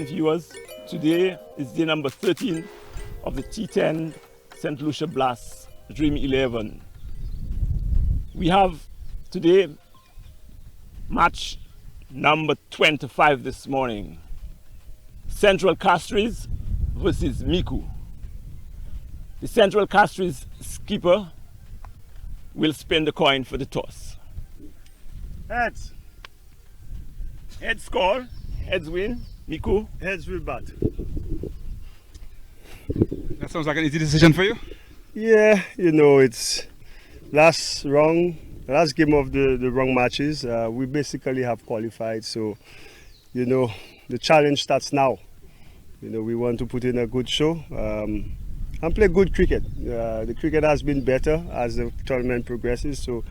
T10 viewers. Today is day number 13 of the T10 St. Lucia Blast Dream 11. We have today match number 25 this morning. Central CASTRIES versus MICOUD. The Central CASTRIES skipper will spin the coin for the toss. Heads. Heads score, heads win, MICOUD. Heads will bat. That sounds like an easy decision for you. Yeah, it's last game of the wrong matches. We basically have qualified, so the challenge starts now. We want to put in a good show and play good cricket. The cricket has been better as the tournament progresses, so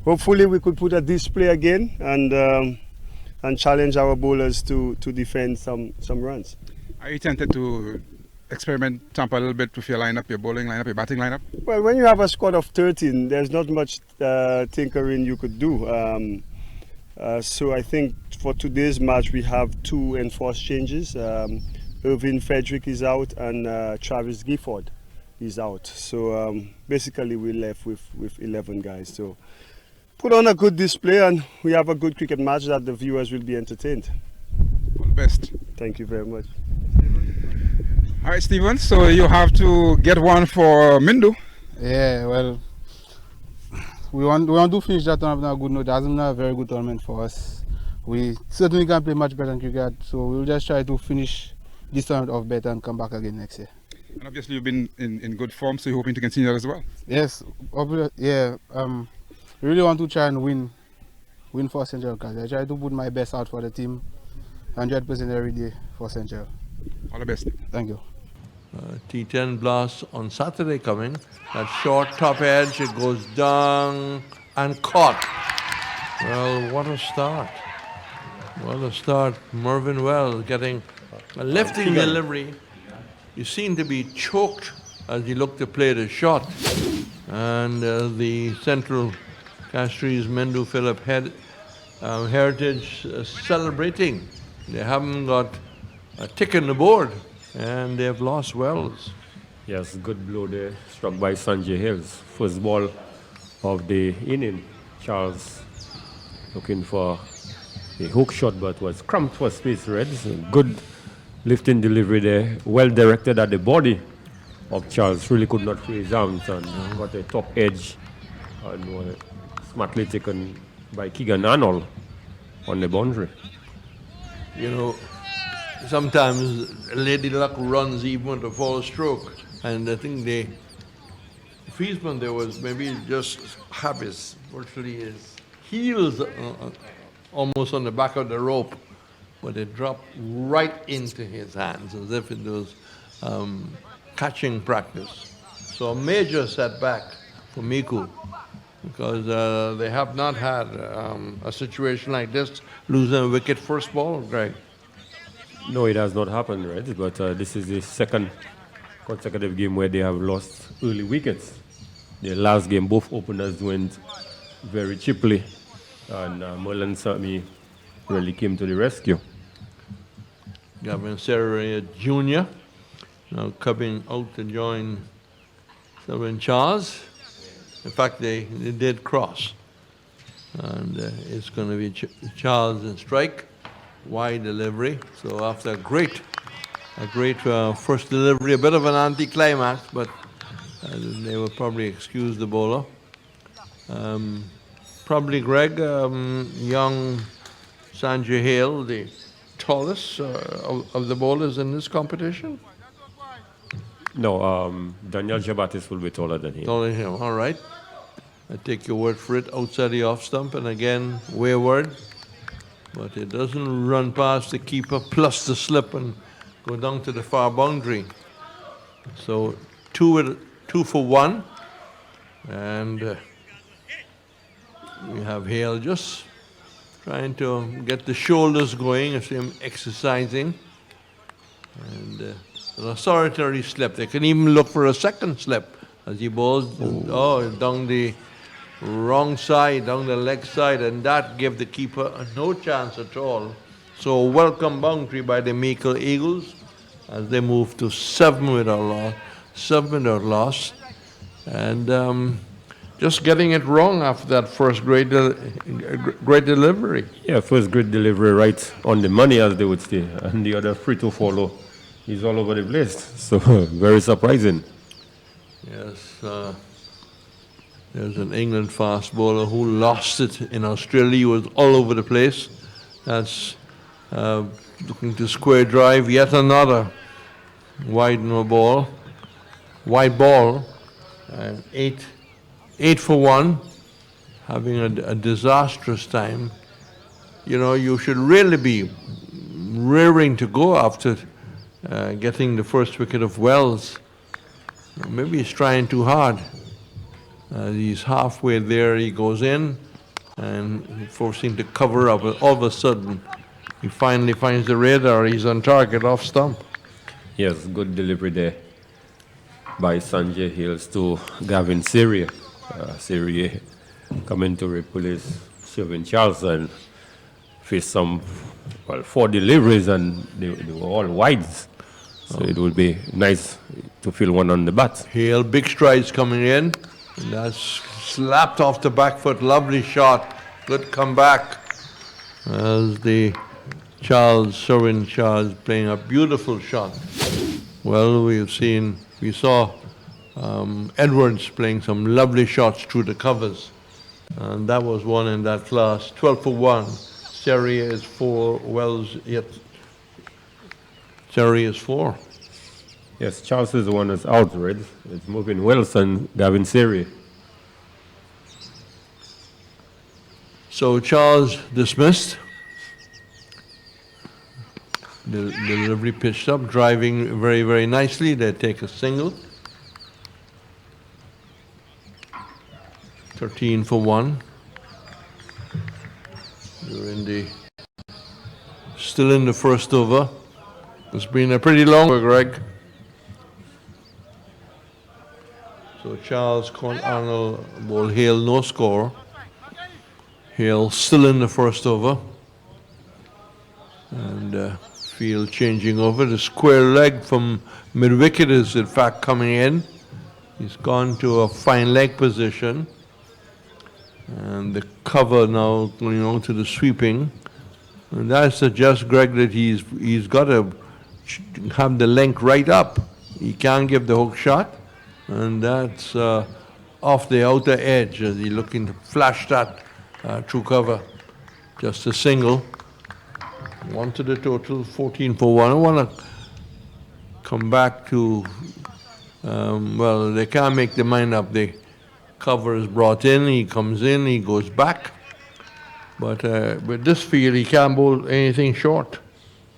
hopefully we could put a display again and challenge our bowlers to defend some runs. Are you tempted to experiment, tamper a little bit with your lineup, your bowling lineup, your batting lineup? Well, when you have a squad of 13, there's not much tinkering you could do. So I think for today's match we have 2 enforced changes. Irvin Frederick is out and Travis Gifford is out. So basically we're left with 11 guys. So put on a good display and we have a good cricket match that the viewers will be entertained. All the best. Thank you very much. All right, Stephen, so you have to get one for Mindu. Yeah, well, we want to finish that tournament on a good note. It hasn't been a very good tournament for us. We certainly can play much better than cricket, so we'll just try to finish this tournament off better and come back again next year. And obviously you've been in good form, so you're hoping to continue that as well. Yes, yeah. Really want to try and win for Central Coast. I try to put my best out for the team, 100% every day for Central. All the best. Thank you. T10 Blast on Saturday coming. That short top edge, it goes down and caught. Well, what a start. What a start. Mervyn Wells getting a lifting delivery. He seemed to be choked as he looked to play the shot. And the Central CASTRIES Mendu Philip Heritage celebrating. They haven't got a tick in the board and they've lost Wells. Yes, good blow there, struck by Sanjay Hills. First ball of the inning. Charles looking for a hook shot but was cramped for space, Reds. Good lifting delivery there, well directed at the body of Charles. Really could not free his arms and got a top edge and was smartly taken by Keegan Arnold on the boundary. Sometimes Lady Luck runs even with a false stroke, and I think the Friesman there was maybe just have virtually his heels almost on the back of the rope, but it dropped right into his hands as if it was catching practice. So a major setback for MICOUD because they have not had a situation like this, losing a wicket first ball, Greg. No, it has not happened, right? But this is the second consecutive game where they have lost early wickets. The last game, both openers went very cheaply, and Merlin Sami really came to the rescue. Gavin Serra Jr. now coming out to join Sylvain Charles. In fact, they did cross. And it's going to be Charles in strike. Wide delivery. So after a great first delivery, a bit of an anticlimax, but they will probably excuse the bowler. Probably Greg, young Sanjay Hale, the tallest of the bowlers in this competition. No, Daniel Jabatis will be taller than him. Taller than him, all right. I take your word for it. Outside the off stump, and again wayward. But it doesn't run past the keeper plus the slip and go down to the far boundary. So 2 for 1. And we have Hale just trying to get the shoulders going, as him exercising. And an authoritative slip. They can even look for a second slip as he bowls down the wrong side, down the leg side, and that gave the keeper no chance at all. So a welcome boundary by the MICOUD Eagles as they move to 7 without loss. And just getting it wrong after that first great delivery. Yeah, first great delivery right on the money, as they would say, and the other free to follow. He's all over the place, so very surprising. Yes, there's an England fast bowler who lost it in Australia. He was all over the place. That's looking to square drive, yet another wide ball, and 8 for 1, having a disastrous time. You know, you should really be rearing to go after getting the first wicket of Wells. Maybe he's trying too hard. He's halfway there, he goes in, and forcing to cover up. All of a sudden, he finally finds the radar. He's on target, off stump. Yes, good delivery there by Sanjay Hills to Gavin Syria. Syria coming to replace Shelvin Charles and faced some, 4 deliveries, and they were all wides. So it would be nice to feel one on the bat. Hale, big strides coming in. And that's slapped off the back foot. Lovely shot. Good comeback. As the Sherwin Charles playing a beautiful shot. Well, we saw Edwards playing some lovely shots through the covers. And that was one in that class. 12 for 1. Seri is 4. Wells, yet Seri is 4. Yes, Charles is the one that's out, right? It's moving Wells and Gavin Siri. So Charles dismissed. The delivery pitched up, driving very, very nicely. They take a single. 13 for 1. You're still in the first over. It's been a pretty long one, Greg. So Charles, Arnold, ball, Hale, no score. Hale still in the first over. And field changing over. The square leg from mid-wicket is in fact coming in. He's gone to a fine leg position. And the cover now going on to the sweeping. And that suggests, Greg, that he's got to have the length right up. He can't give the hook shot. And that's off the outer edge as he's looking to flash that through cover. Just a single. 1 to the total, 14 for 1. I want to come back to, well, they can't make their mind up. The cover is brought in, he comes in, he goes back. But with this field, he can't bowl anything short.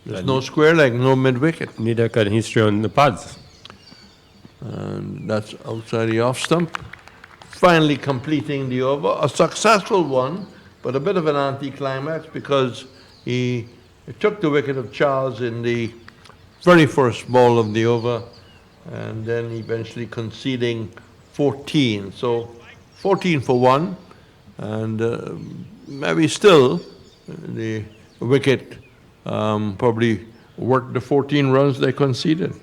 There's no square leg, no mid-wicket. Neither can history on the pads. And that's outside the off stump. Finally completing the over. A successful one, but a bit of an anticlimax because he took the wicket of Charles in the very first ball of the over, and then eventually conceding 14. So 14 for 1, and maybe still the wicket probably worked the 14 runs they conceded.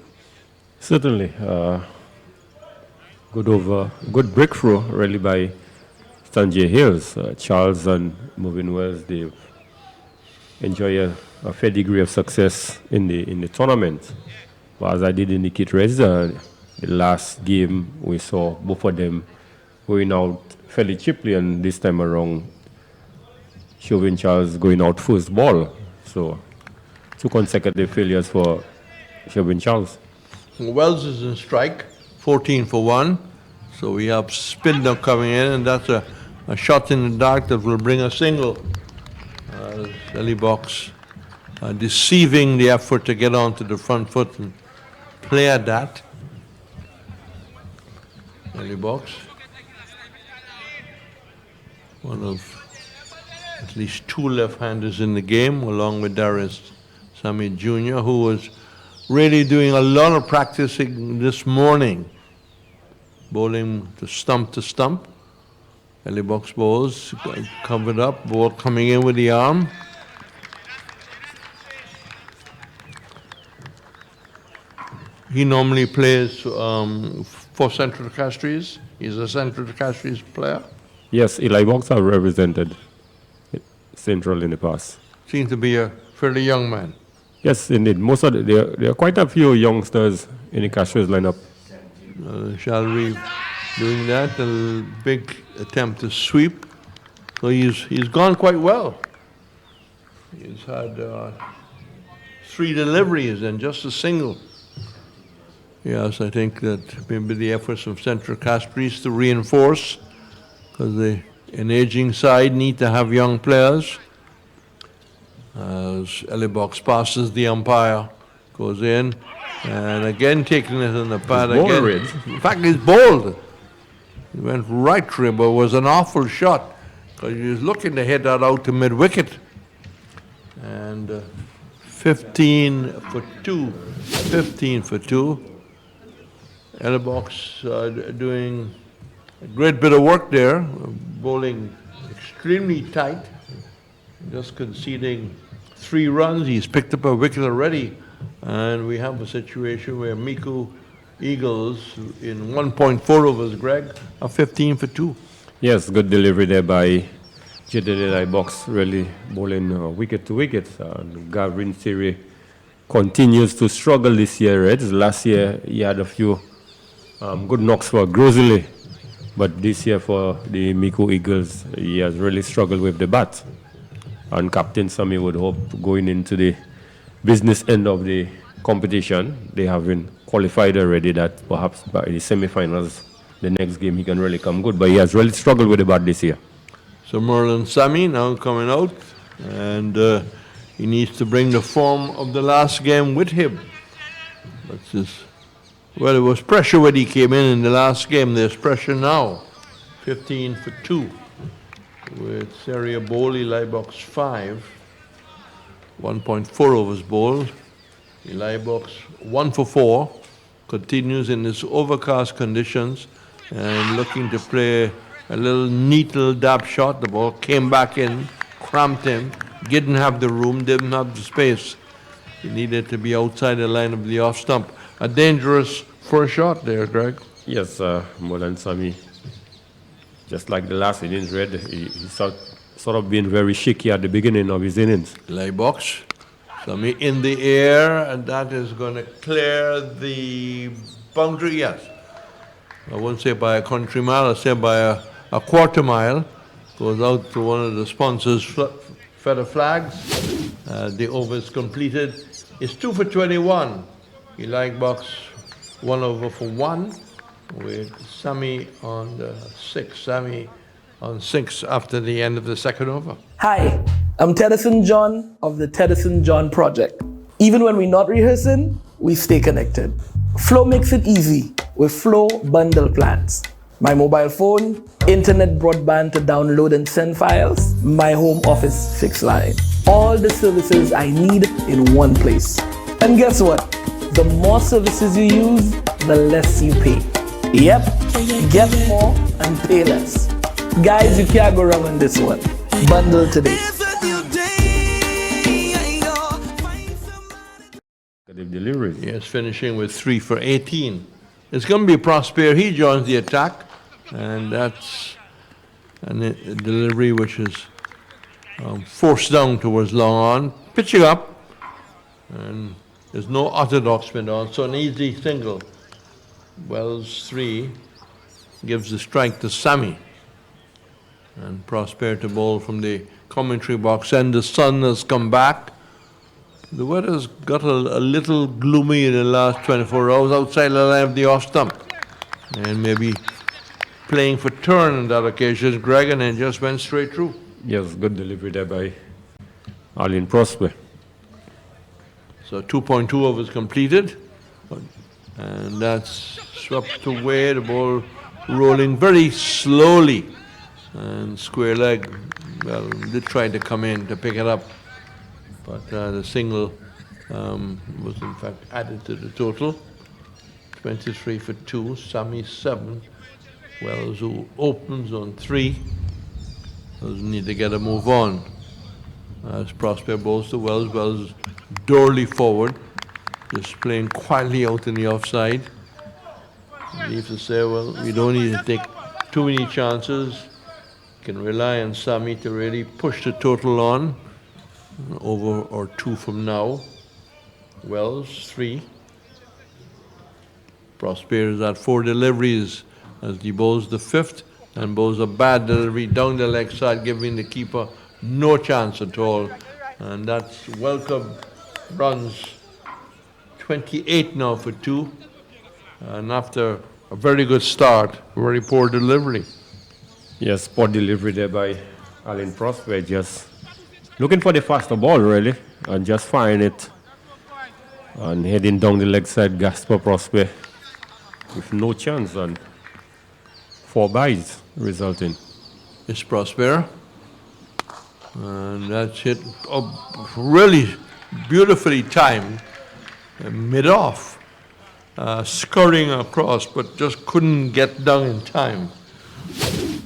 Certainly. Good over, good breakthrough really by Sanjay Hills. Charles and Moving Wells, they enjoy a fair degree of success in the tournament. But as I did indicate, the last game we saw both of them going out fairly cheaply, and this time around, Shelvin Charles going out first ball. So 2 consecutive failures for Shelvin Charles. Wells is in strike, 14 for 1. So we have spin now coming in, and that's a shot in the dark that will bring a single. Ellie Box deceiving the effort to get onto the front foot and play at that. Ellie Box. One of at least 2 left-handers in the game, along with Darius Sammy Jr., who was really doing a lot of practicing this morning, bowling to stump. Ellie Box bowls, covered up, ball coming in with the arm. He normally plays for Central Castries. He's a Central Castries player. Yes, Eli Box have represented Central in the past. Seems to be a fairly young man. Yes, indeed. Most of there are quite a few youngsters in the Castries lineup. Shall we doing that? A big attempt to sweep. So he's gone quite well. He's had 3 deliveries and just a single. Yes, I think that maybe the efforts of Central Castries to reinforce, because an aging side need to have young players. As Box passes the umpire, goes in, and again taking it on the pad again. Red. In fact, he's bowled. He went right through him, but it was an awful shot, because he was looking to hit that out to mid-wicket. And 15 for 2. 15 for 2. Box doing a great bit of work there, bowling extremely tight, just conceding 3 runs. He's picked up a wicket already, and we have a situation where MICOUD Eagles in 1.4 overs, Greg, are 15 for 2. Yes, good delivery there by Eli Box, really bowling wicket to wicket. Gavin Siri continues to struggle this year, Reds. Last year he had a few good knocks for Grosley, but this year for the MICOUD Eagles, he has really struggled with the bat. And Captain Sammy would hope going into the business end of the competition, they have been qualified already, that perhaps by the semi-finals, the next game he can really come good. But he has really struggled with the bat this year. So Merlin Sammy now coming out, and he needs to bring the form of the last game with him. That's just, well, it was pressure when he came in the last game. There's pressure now. 15 for 2 with Seria Bowl, Eli Box 5. 1.4 overs bowled. Eli Box 1 for 4. Continues in this overcast conditions and looking to play a little neat little dab shot. The ball came back in, cramped him, didn't have the room, didn't have the space. He needed to be outside the line of the off stump. A dangerous first shot there, Greg. Yes, Molan Sami, just like the last innings, Red, he sort of been very shaky at the beginning of his innings. Eli Box, Sami in the air, and that is going to clear the boundary, yes. I won't say by a country mile, I'll say by a quarter mile. Goes out to one of the sponsors' feather flags. The over is completed. It's 2 for 21. Eli Box 1 over for 1 with Sami on the 6. Sami on 6 after the end of the second over. Hi, I'm Tedison John of the Tedison John Project. Even when we're not rehearsing, we stay connected. Flow makes it easy with Flow bundle plans. My mobile phone, internet broadband to download and send files, my home office fixed line. All the services I need in one place. And guess what? The more services you use, the less you pay. Yep, get more and pay less. Guys, you can't go wrong on this one. Bundle today. Delivery. Yes, finishing with 3 for 18. It's going to be Prosper. He joins the attack, and that's a delivery which is forced down towards long on, pitching up, and there's no orthodox mid on, so an easy single. Wells 3 gives the strike to Sami, and Prosper to bowl from the commentary box, and the sun has come back. The weather's got a little gloomy in the last 24 hours outside the line of the off stump. And maybe playing for turn on that occasion, Greg, and then just went straight through. Yes, good delivery there by Arlene Prosper. So 2.2 overs completed. And that's swept away, the ball rolling very slowly. And square leg, well, did try to come in to pick it up. But the single was in fact added to the total. 23 for 2, Sami 7. Wells, who opens on 3, doesn't need to get a move on. As Prosper bowls to Wells, Wells doorly forward. just playing quietly out in the offside. Leave to say, well, we don't need to take too many chances. Can rely on Sami to really push the total on. Over or two from now. Wells, 3. Prosper is at 4 deliveries as he bowls the 5th and bowls a bad delivery down the leg side, giving the keeper no chance at all. And that's welcome runs 28 now for 2. And after a very good start, very poor delivery. Yes, poor delivery there by Alan Prosper, just looking for the faster ball really, and just firing it and heading down the leg side. Gasper Prosper with no chance, and 4 byes resulting. It's Prosper. And that's it. Really beautifully timed. Mid-off. Scurrying across, but just couldn't get down in time.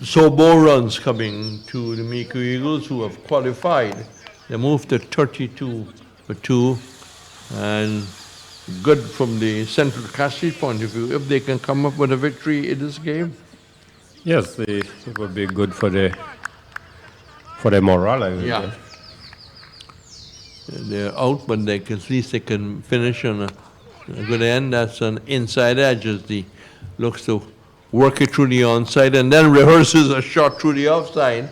So more runs coming to the MICOUD Eagles, who have qualified. They moved to 32 for 2, and good from the Central Castries point of view, if they can come up with a victory in this game. Yes, it would be good for the morale, I would say. They're out, but they can, at least they can finish on a good end. That's an inside edge as he looks to work it through the onside and then rehearses a shot through the offside.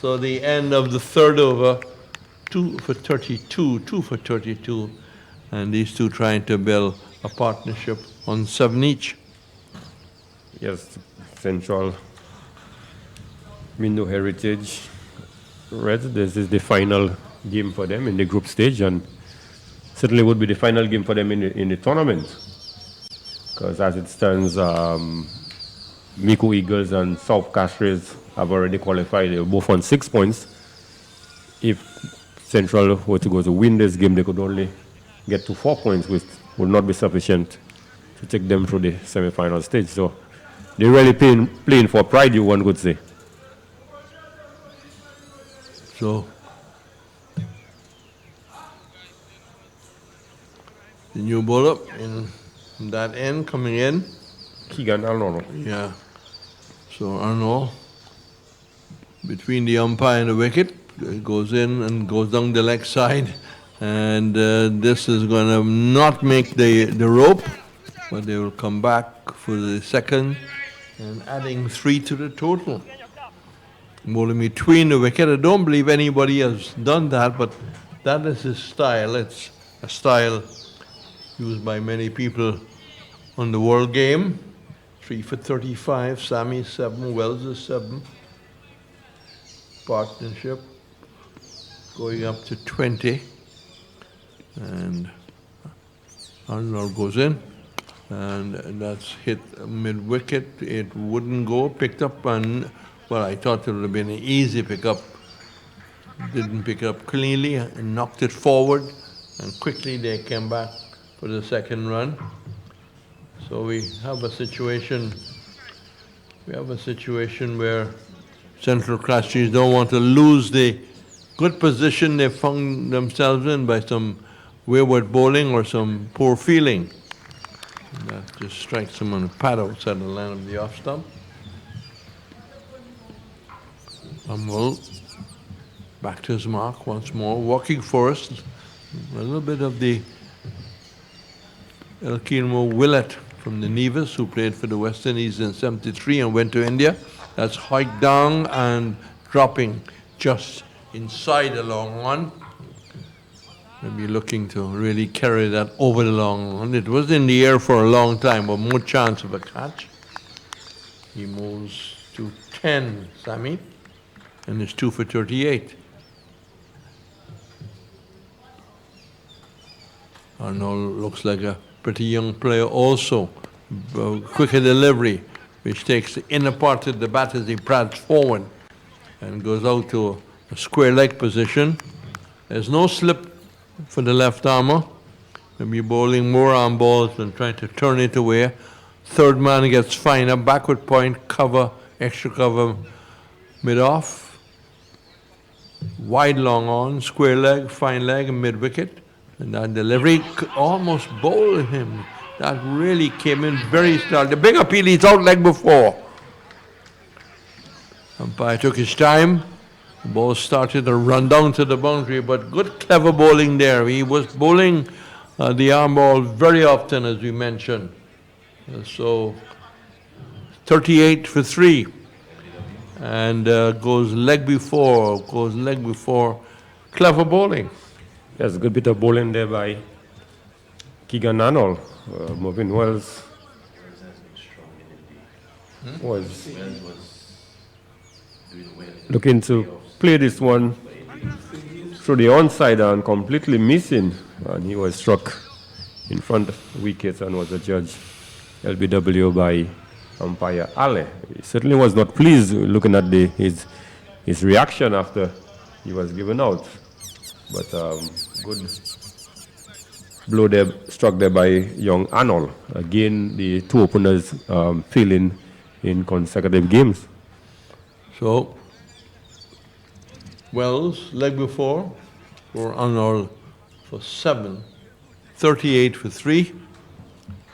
So the end of the 3rd over, 2 for 32, 2 for 32. And these two trying to build a partnership on 7 each. Yes, Central Mindo Heritage Reds, this is the final game for them in the group stage, and certainly would be the final game for them in the tournament. Because as it stands, MICOUD Eagles and South Castries have already qualified. They're both on 6 points. If Central were to go to win this game, they could only get to 4 points, which would not be sufficient to take them through the semi-final stage. So they're really playing for pride, one could say. So the new bowler in that end coming in. Keegan Arnold. Yeah. So Arnold, between the umpire and the wicket, goes in and goes down the leg side. And this is going to not make the rope, but they will come back for the second and adding 3 to the total. Bowling between the wicket. I don't believe anybody has done that, but that is his style. It's a style used by many people on the world game. 3 for 35, Sami 7, Wells is 7. Partnership going up to 20. And Arnold goes in, and that's hit mid-wicket. It wouldn't go, picked up, and well, I thought it would have been an easy pickup. Didn't pick up cleanly and knocked it forward, and quickly they came back for the second run. So we have a situation where Central Castries don't want to lose the good position they found themselves in by some wayward bowling or some poor fielding. And that just strikes them on the pad outside the line of the off stump. Humble back to his mark once more, walking forest. A little bit of the Elkinmo Willett from the Nevis, who played for the West Indies in '73 and went to India. That's hiked down and dropping just inside the long one. Maybe looking to really carry that over the long one. It was in the air for a long time, but more chance of a catch. He moves to 10, Sami, and it's 2 for 38. Arnold looks like a pretty young player also. Quicker delivery, which takes the inner part of the bat as he prads forward and goes out to a square leg position. There's no slip for the left armour. Maybe bowling more arm balls and trying to turn it away. Third man gets finer, backward point, cover, extra cover, mid-off. Wide long on, square leg, fine leg, and mid-wicket. And that delivery almost bowled him. That really came in very strong. The big appeal, he's out leg before. Umpire took his time. The ball started to run down to the boundary, but good, clever bowling there. He was bowling the arm ball very often, as we mentioned. So 38 for 3. And goes leg before. Clever bowling. There's a good bit of bowling there by Keegan Arnold. Marvin Wells was looking to play this one through the onside and completely missing. And he was struck in front of wickets and was adjudged LBW by umpire Ale. He certainly was not pleased looking at his reaction after he was given out. But good blow there, struck there by young Arnold. Again, the two openers failing in consecutive games. So, Wells, leg before, for Arnold for 7, 38 for 3.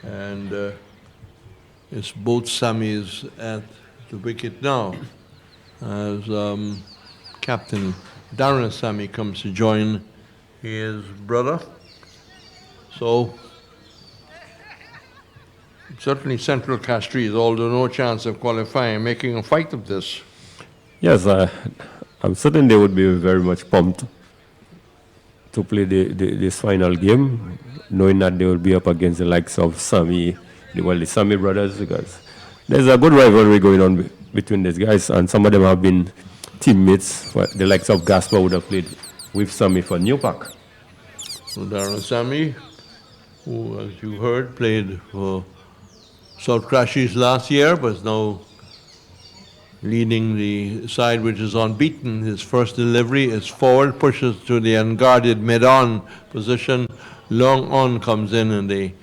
And it's both Sammys at the wicket now, as Captain Darren Sammy comes to join his brother. So, certainly Central Castries, although no chance of qualifying, making a fight of this. Yes, I'm certain they would be very much pumped to play this final game, knowing that they will be up against the likes of Sammy, the Sammy brothers, because there's a good rivalry going on between these guys, and some of them have been teammates. The likes of Gaspar would have played with Sammy for Newpark. So Darren Sammy, who, as you heard, played for South Castries last year, but is now leading the side which is unbeaten. His first delivery is forward, pushes to the unguarded mid-on position. Long on comes in and they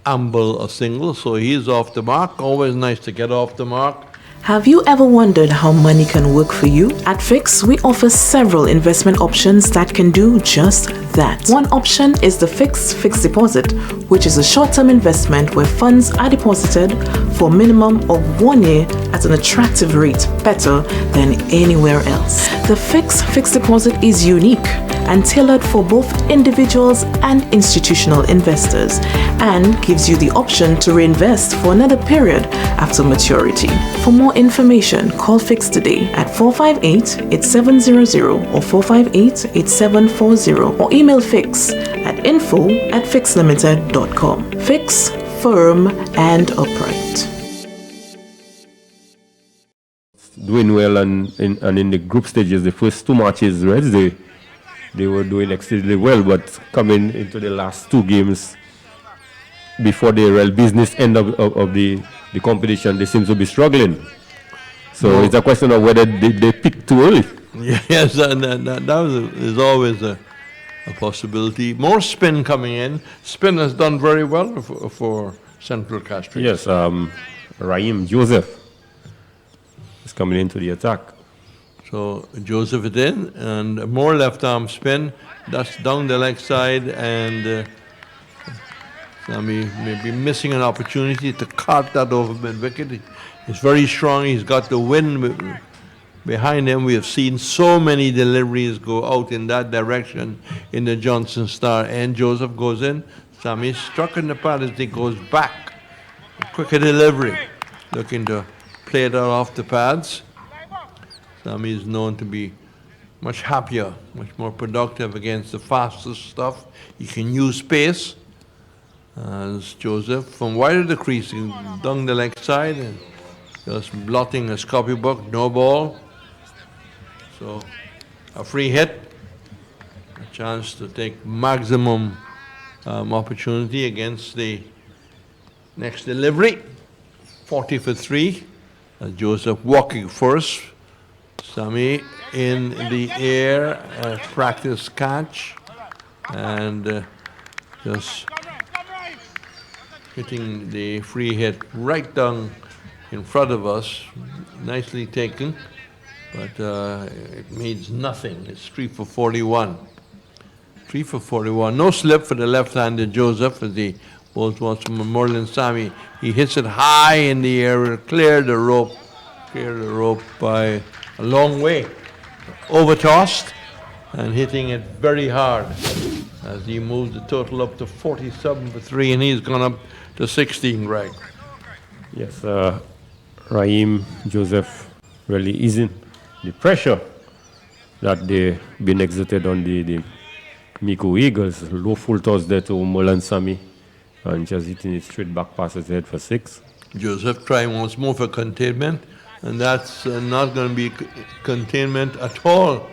amble a single, so he's off the mark. Always nice to get off the mark. Have you ever wondered how money can work for you? At Fix, we offer several investment options that can do just that. One option is the fixed deposit, which is a short-term investment where funds are deposited for a minimum of 1 year at an attractive rate, better than anywhere else. The fixed deposit is unique and tailored for both individuals and institutional investors, and gives you the option to reinvest for another period after maturity. For more information, call Fix today at 458-8700 or 458-8740, or email Fix at info@fixlimited.com. Fix, firm and upright. Doing well, and in the group stages, the first two matches, right, they were doing extremely well, but coming into the last two games before the real business end of the competition, they seem to be struggling. So it's a question of whether they picked too early. Yes, and that is always a possibility. More spin coming in. Spin has done very well for Central Castries. Yes, Raheem Joseph is coming into the attack. So Joseph it in, and more left arm spin. That's down the leg side, and Sammy may be missing an opportunity to cart that over mid wicket. He's very strong. He's got the wind behind him. We have seen so many deliveries go out in that direction in the Johnson Star, and Joseph goes in. Sammy struck in the pad as he goes back. A quicker delivery, looking to play that off the pads. Sammy is known to be much happier, much more productive against the fastest stuff. He can use pace. As Joseph from wide of the crease down the leg side and just blotting his copybook, no ball. So a free hit, a chance to take maximum opportunity against the next delivery. 40 for 3. Joseph walking first. Sammy in the air, practice catch, and just hitting the free hit right down in front of us. Nicely taken, but it means nothing. It's 3 for 41. 3 for 41. No slip for the left-handed Joseph as he bowls once from Merlin Sami. He hits it high in the air, clear the rope by a long way. Overtossed and hitting it very hard as he moves the total up to 47 for 3, and he's gone up to 16, Greg. Yes, Raheem Joseph really easing the pressure that they've been exerted on the MICOUD Eagles. Low full toss there to Merlin Sami and just hitting it straight back past his head for 6. Joseph trying once more for containment, and that's not going to be containment at all.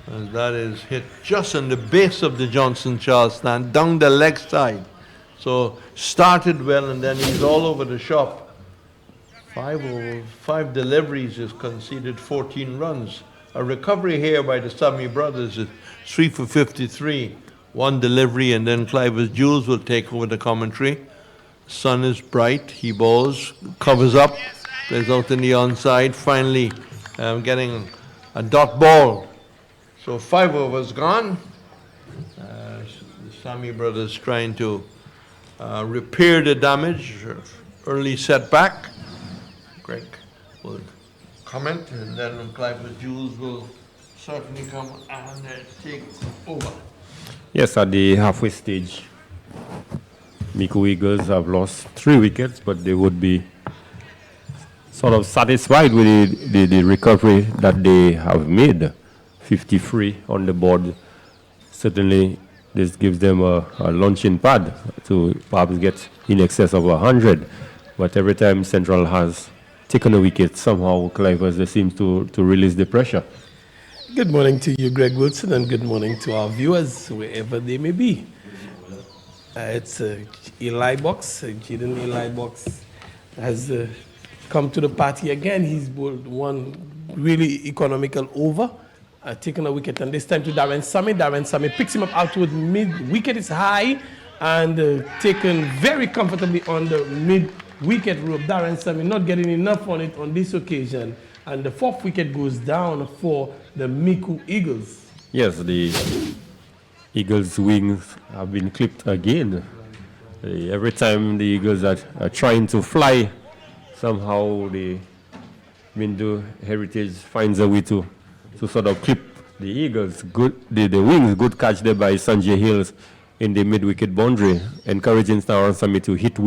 And that is hit just on the base of the Johnson Charles stand, down the leg side. So started well, and then he's all over the shop. 5 deliveries is conceded 14 runs. A recovery here by the Sami brothers is 3 for 53. 1 delivery, and then Clive Jules will take over the commentary. Sun is bright, he bowls, covers up, plays out in the onside, finally getting a dot ball. So 5 overs gone. The Sami brothers trying to repair the damage, early setback. Greg will comment, and then Clive Jules will certainly come and take over. Yes, at the halfway stage, MICOUD Eagles have lost 3 wickets, but they would be sort of satisfied with the recovery that they have made. 53 on the board. Certainly, this gives them a launching pad to perhaps get in excess of 100. But every time Central has taken a wicket, somehow Clive seems to release the pressure. Good morning to you, Greg Wilson, and good morning to our viewers, wherever they may be. It's Eli Box. Jaden Eli Box has come to the party again. He's bowled one really economical over, taken a wicket, and this time to Darren Sami. Darren Sami picks him up out toward mid. Wicket is high and taken very comfortably on the mid-wicket rope. Darren Sami not getting enough on it on this occasion. And the 4th wicket goes down for the MICOUD Eagles. Yes, the Eagles' wings have been clipped again. Every time the Eagles are trying to fly, somehow the Mindu Heritage finds a way to sort of clip the Eagles. Good, the wings, good catch there by Sanjay Hills in the mid-wicket boundary, encouraging Darren Sami to hit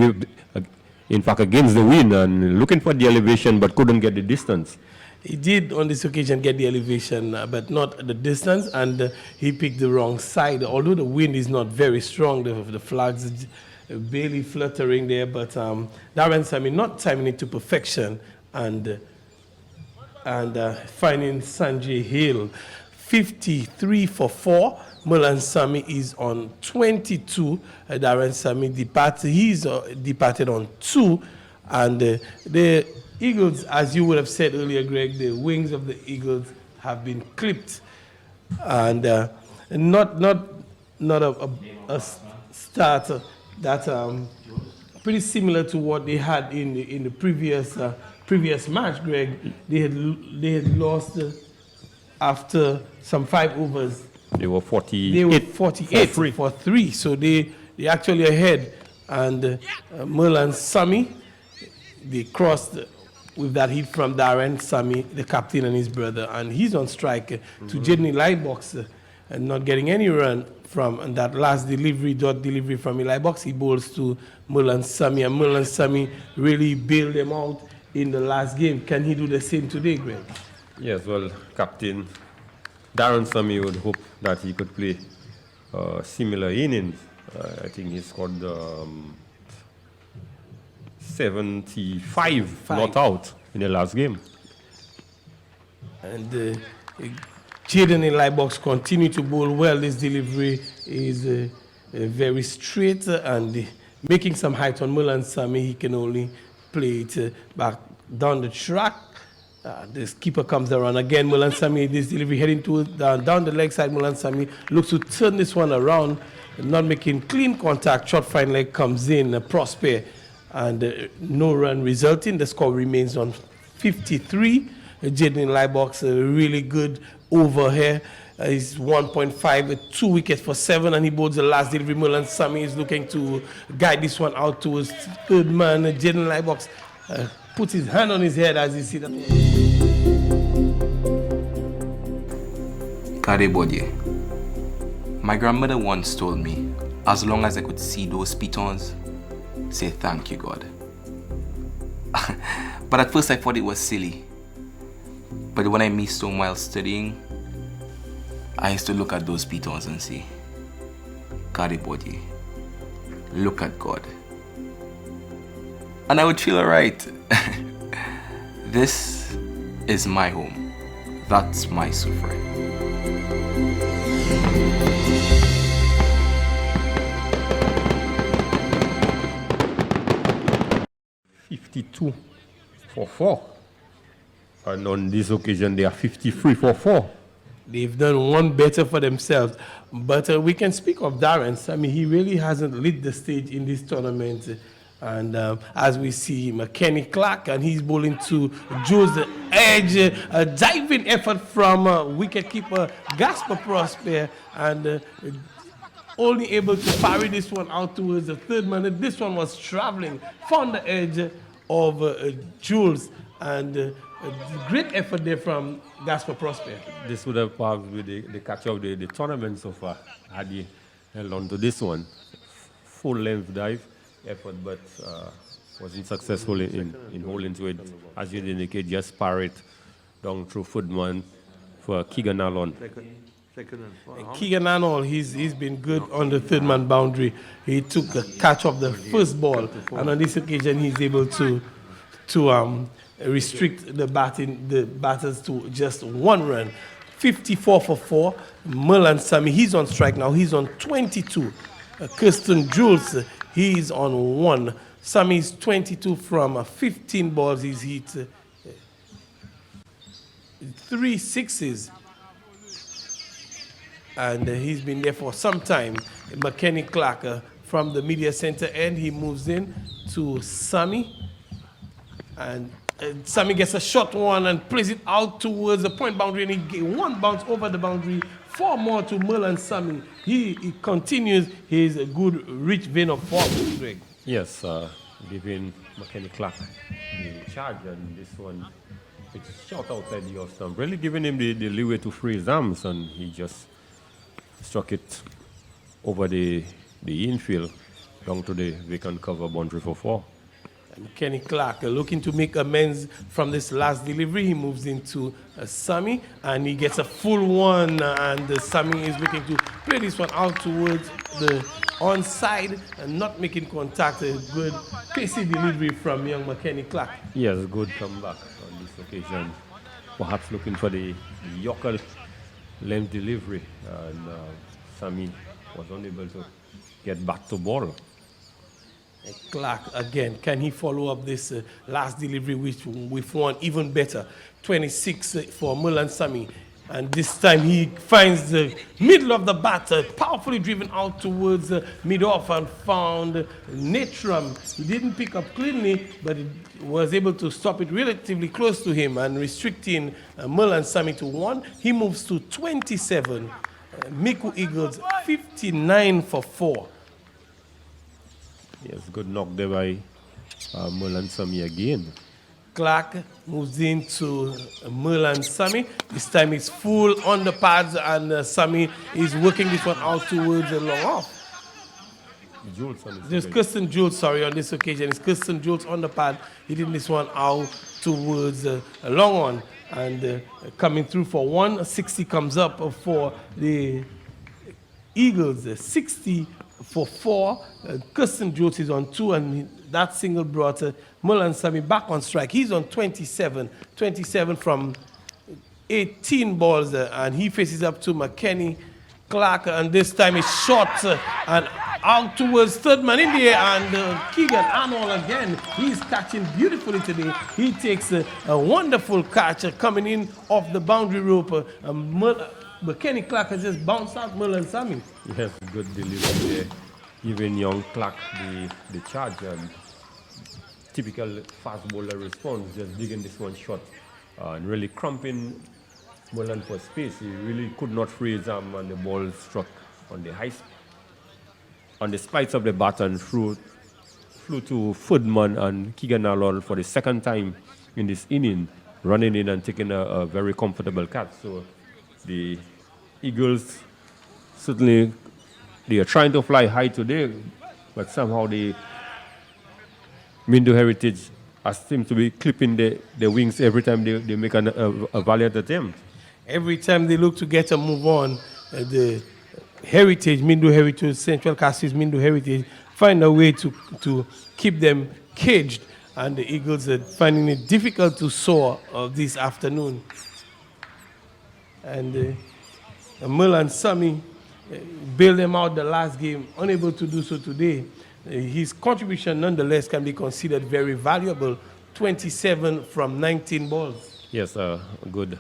in fact against the wind and looking for the elevation but couldn't get the distance. He did on this occasion get the elevation, but not the distance, and he picked the wrong side. Although the wind is not very strong, the flags barely fluttering there, but Darren Sami not timing it to perfection and finding Sanjay Hill 53 for 4. Merlin Sami is on 22. Darren Sami departed. He's departed on 2, and the Eagles, as you would have said earlier, Greg, the wings of the Eagles have been clipped, and not a start that pretty similar to what they had in the previous match, Greg. They had lost after some 5 overs. They were 48. They were 48 for 3, so they actually ahead, and Merlin Sami, they crossed with that hit from Darren Sami, the captain, and his brother, and he's on strike to Jaden Eli Box, and not getting any run from that last delivery from Eli Box. He bowls to Merlin Sami, and Merlin Sami really bailed them out in the last game. Can he do the same today, Greg? Yes, well, Captain Darren Sami would hope that he could play similar innings. I think he scored 75 not out in the last game. And Jaden Eli Box continue to bowl well. This delivery is very straight and making some height on Merlin Sami. He can only play it back down the track. This keeper comes around again. Merlin Sami, this delivery heading to down the leg side. Merlin Sami looks to turn this one around, not making clean contact. Short fine leg comes in, Prosper, and no run resulting. The score remains on 53. Jaden Eli Box, a really good over here. He's 1.5 with 2 wickets for 7, and he bowls the last delivery. Merlan Sami is looking to guide this one out towards third man. Jaden Lybox puts his hand on his head as he sees that. Kadebodye. My grandmother once told me, as long as I could see those pitons, say thank you, God. But at first I thought it was silly. But when I missed home while studying, I used to look at those pitons and say, Kadebodye, look at God. And I would feel alright. This is my home. That's my Sufre. $52 for 4. And on this occasion, they are 53 for 4. They've done one better for themselves. But we can speak of Darren. I mean, he really hasn't lit the stage in this tournament. And as we see Kenny Clark, and he's bowling to Jules the edge. A diving effort from wicketkeeper Gaspar Prosper, and only able to parry this one out towards the third man. This one was traveling, found the edge of Jules, and great effort there from Gaspar Prosper. This would have perhaps been the catch of the tournament so far, had he held on to this one. Full length dive effort, but wasn't successful in holding to it. As you indicate, just parry it down through Footman for Keegan Allen. Keegan Arnold, he's been good on the third man boundary. He took a catch of the first ball, and on this occasion he's able to restrict the batters to just 1 run. 54 for 4. Merlan Sami, he's on strike now. He's on 22. Kirsten Jules, he's on 1. Sami's 22 from 15 balls. He's hit 3 sixes. And he's been there for some time. McKenny Clark from the media center end, he moves in to Sami. And Sami gets a short one and plays it out towards the point boundary, and he gets 1 bounce over the boundary. 4 more to Merlan Sami. He continues his good rich vein of form, Greg. Yes, giving McKenny Clark the charge, and this one, it's short outside the off stump, really giving him the leeway to free his arms, and he just struck it over the infield down to the vacant cover boundary for 4. And Kenny Clark looking to make amends from this last delivery. He moves into Sami, and he gets a full one, and Sami is looking to play this one out towards the onside and not making contact. A good pacey delivery from young McKenny Clark. Yes, good comeback on this occasion. Perhaps looking for the Yorker length delivery, and Sami was unable to get back to ball. Clark again, can he follow up this last delivery with one even better? 26 for Merlan Sami, and this time he finds the middle of the bat, powerfully driven out towards mid-off, and found Natram. He didn't pick up cleanly, but he was able to stop it relatively close to him and restricting Merlan Sami to 1. He moves to 27. MICOUD Eagles 59 for 4. Yes, good knock there by Merlan Sami again. Clark moves into Merlan Sami. This time it's full on the pads, and Sami is working this one out towards the long off. There's Kirsten Jules, sorry, on this occasion. It's Kirsten Jules on the pad, hitting this one out towards a long one, and coming through for 160 comes up for the Eagles. 60 for 4. Kirsten Jules is on 2, and that single brought Merlan Sami back on strike. He's on 27 from 18 balls, and he faces up to McKenny Clark, and this time it's short and out towards third man in the air, and Keegan Arnold again, he's catching beautifully today. He takes a wonderful catch coming in off the boundary rope. McKenny Clark has just bounced out Merlan Sami. Yes, good delivery there. Even young Clark, the charge, and typical fast bowler response, just digging this one short and really cramping Mullen for space. He really could not free his arm, and the ball struck on the on the spikes of the bat and flew to Foodman and Keegan Allon for the second time in this inning, running in and taking a very comfortable catch. So the Eagles certainly, they are trying to fly high today, but somehow the Mindu Heritage seem to be clipping the wings every time they make a valiant attempt. Every time they look to get a move on, the Heritage, Mindu Heritage, Central Castries, Mindu Heritage, find a way to keep them caged, and the Eagles are finding it difficult to soar this afternoon. And Mul and Sammy bailed them out the last game, unable to do so today. His contribution nonetheless can be considered very valuable, 27 from 19 balls. Yes, a good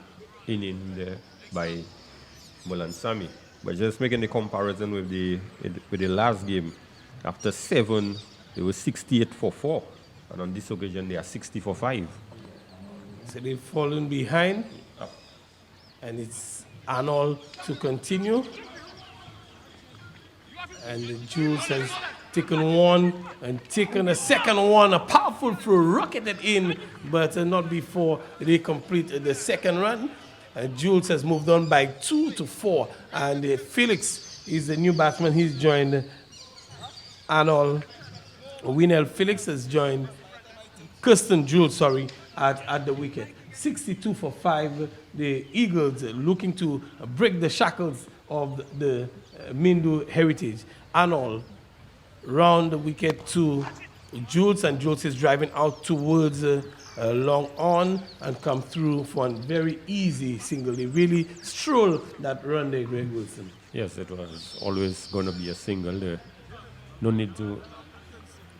inning there by Mul and Sammy. But just making the comparison with the last game, after 7, they were 68 for 4. And on this occasion, they are 60 for 5. So they've fallen behind. And it's Arnold to continue. And Jules has taken one and taken a second one. A powerful throw rocketed in, but not before they complete the second run. Jules has moved on by 2 to 4. And Felix is the new batsman. He's joined Arnold. Winnell Felix has joined Kirsten Jules, at the wicket. 62 for 5. The Eagles looking to break the shackles of the Mindu Heritage. Arnold round the wicket to Jules, and Jules is driving out towards long on and come through for a very easy single. They really stroll that run there, Greg Wilson. Yes, it was always going to be a single there. No need to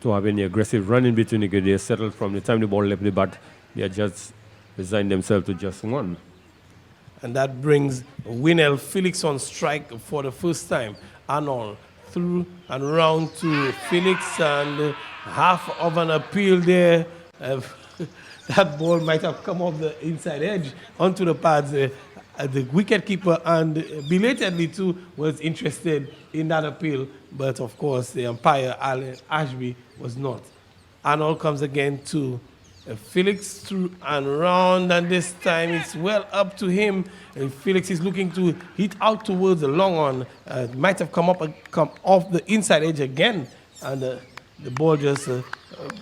have any aggressive running between the good. They settled from the time the ball left the bat. They just resigned themselves to just one. And that brings Winnell Felix on strike for the first time. Arnold through and round to Felix, and half of an appeal there. That ball might have come off the inside edge onto the pads. The wicketkeeper, and belatedly too, was interested in that appeal, but of course the umpire, Alan Ashby, was not. Arnold comes again to Felix through and round, and this time it's well up to him. And Felix is looking to hit out towards the long on. Might have come off the inside edge again, and the ball just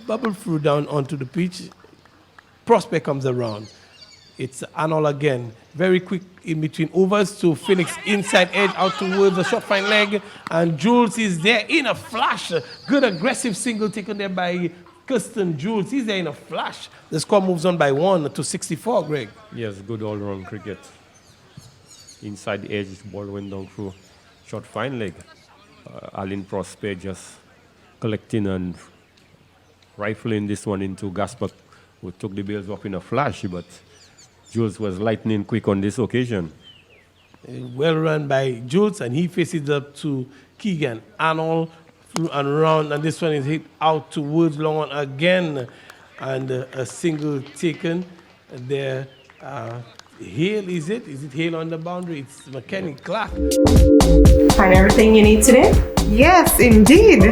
bubbled through down onto the pitch. Prospect comes around. It's Arnold again. Very quick in between overs to Felix inside edge out towards the short fine leg, and Jules is there in a flash. Good aggressive single taken there by Kirsten Jules. He's there in a flash. The score moves on by 1 to 64, Greg. Yes, good all-round cricket. Inside the edge, the ball went down through short fine leg. Alan Prospect just collecting and rifling this one into Gaspar, who took the bails off in a flash, but Jules was lightning quick on this occasion. Well run by Jules, and he faces up to Keegan Arnold through and round, and this one is hit out towards long on again, and a single taken there. Hale, is it? Is it Hale on the boundary? It's Mechanic Clark. Find everything you need today? Yes, indeed.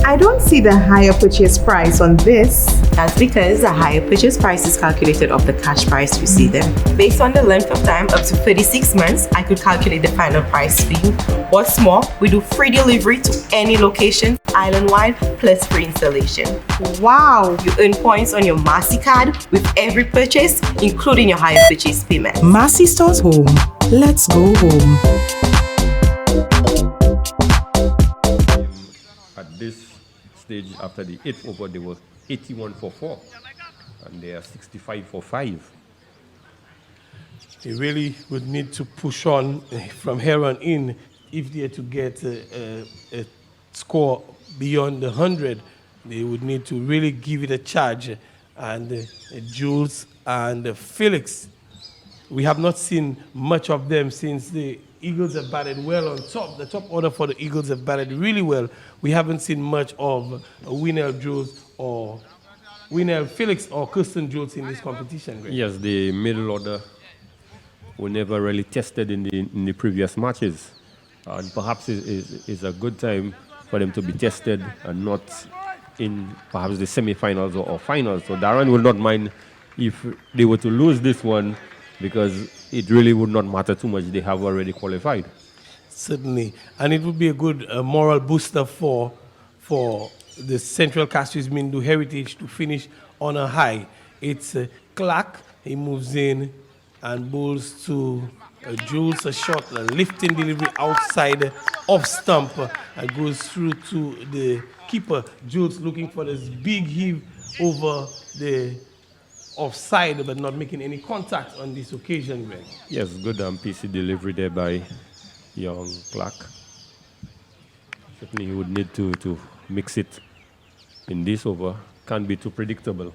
I don't see the higher purchase price on this. That's because the higher purchase price is calculated off the cash price you see there. Based on the length of time, up to 36 months, I could calculate the final price for you. What's more, we do free delivery to any location, island-wide, plus free installation. Wow! You earn points on your MICOUD with every purchase, including your higher purchase payment. Massey Stores Home. Let's go home. At this stage, after the 8th over, they were 81 for 4, and they are 65 for 5. They really would need to push on from here on in if they are to get a score beyond the 100. They would need to really give it a charge. And Jules and Felix, we have not seen much of them since the Eagles have batted well on top. The top order for the Eagles have batted really well. We haven't seen much of Winnell Jules or Winnell Felix or Kirsten Jules in this competition. Greg. Yes, the middle order were never really tested in the previous matches. And perhaps is a good time for them to be tested and not in perhaps the semi-finals or finals. So Darren will not mind if they were to lose this one, because it really would not matter too much. They have already qualified. Certainly. And it would be a good moral booster for the Central Castries Mindu Heritage to finish on a high. It's Clark. He moves in and bowls to Jules, a shot, a lifting delivery outside off stump, goes through to the keeper. Jules looking for this big heave over the offside, but not making any contact on this occasion, Greg. Yes, good PC delivery there by young Clark. Certainly he would need to mix it in this over. Can't be too predictable.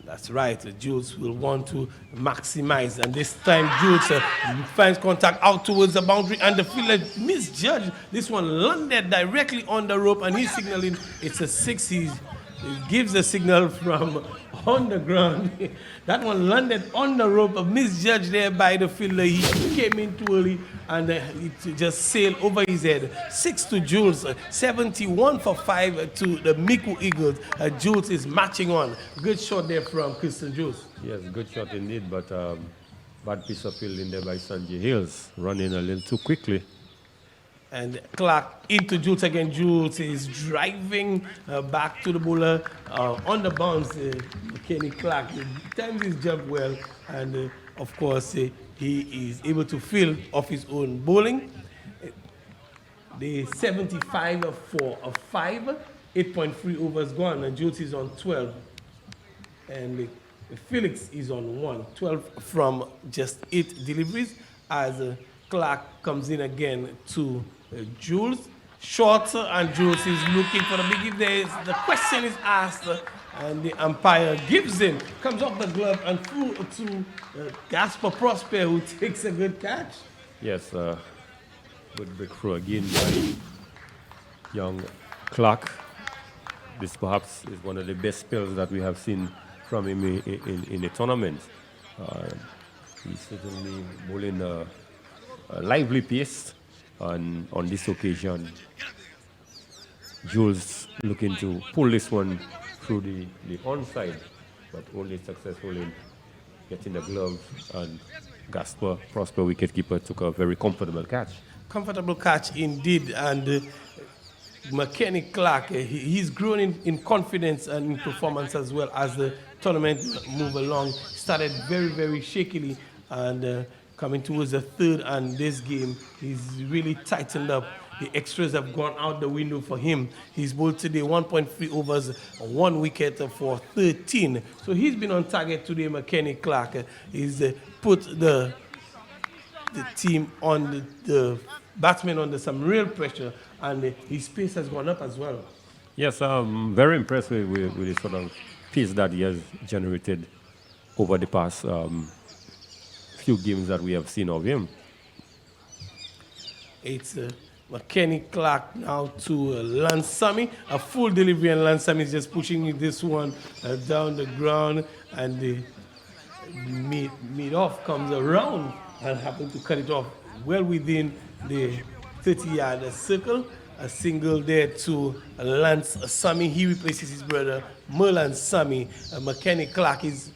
That's right. Jules will want to maximize, and this time Jules finds contact out towards the boundary, and the fielder misjudged. This one landed directly on the rope, and he's signaling it's a 6. He gives a signal from on the ground. That one landed on the rope, misjudged there by the fielder. He came in too early, and it just sailed over his head. 6 to Jules, 71 for 5 to the MICOUD Eagles. Jules is matching on. Good shot there from Christian Jules. Yes, good shot indeed, but bad piece of fielding there by Sanjay Hills, running a little too quickly. And Clark into Jules again. Jules is driving back to the bowler on the bounce. Kenny Clark times his jump well, and of course he is able to field off his own bowling. The 75 for a 5, 8.3 overs gone, and Jules is on 12, and Felix is on 1, 12 from just 8 deliveries, as Clark comes in again to Jules. Short, and Jules is looking for the big hit there. The question is asked, and the umpire gives him, comes off the glove and through to Gaspar Prosper, who takes a good catch. Yes, good breakthrough again by young Clark. This perhaps is one of the best spells that we have seen from him in a tournament. He's certainly bowling a lively pace on this occasion. Jules looking to pull this one through the onside, but only successful in getting the glove, and Gaspar Prosper, wicketkeeper, took a very comfortable catch. Comfortable catch indeed, and McKenny Clark, he's grown in confidence and in performance as well as the tournament move along. Started very, very shakily, and coming towards the third and this game, he's really tightened up. The extras have gone out the window for him. He's bowled today 1.3 overs, 1 wicket for 13. So he's been on target today, McKenny Clark. He's put the team on the batsmen under some real pressure, and his pace has gone up as well. Yes, I'm very impressed with the sort of pace that he has generated over the past few games that we have seen of him. It's McKenny Clark now to Lansami. A full delivery, and Lansami is just pushing this one down the ground, and the mid-off comes around and happens to cut it off well within the 30-yard circle. A single there to Lance Sami. He replaces his brother Merlan Sami. McKenny Clark is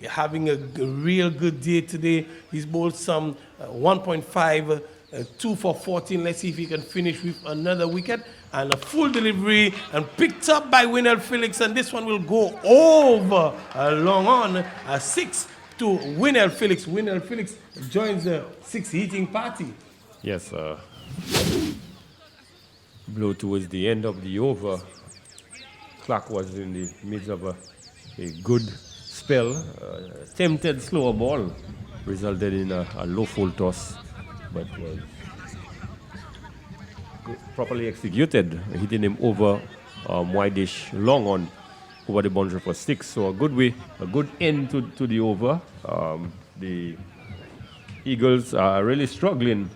having a real good day today. He's bowled some 1.5, 2 for 14. Let's see if he can finish with another wicket. And a full delivery, and picked up by Winnell Felix. And this one will go over long on. 6 to Winnell Felix. Winnell Felix joins the 6 hitting party. Yes, blow towards the end of the over. Clark was in the midst of a good spell. Tempted slower ball resulted in a low full toss, but was properly executed, hitting him over wide-ish long on over the boundary for 6. So a good end to the over. The Eagles are really struggling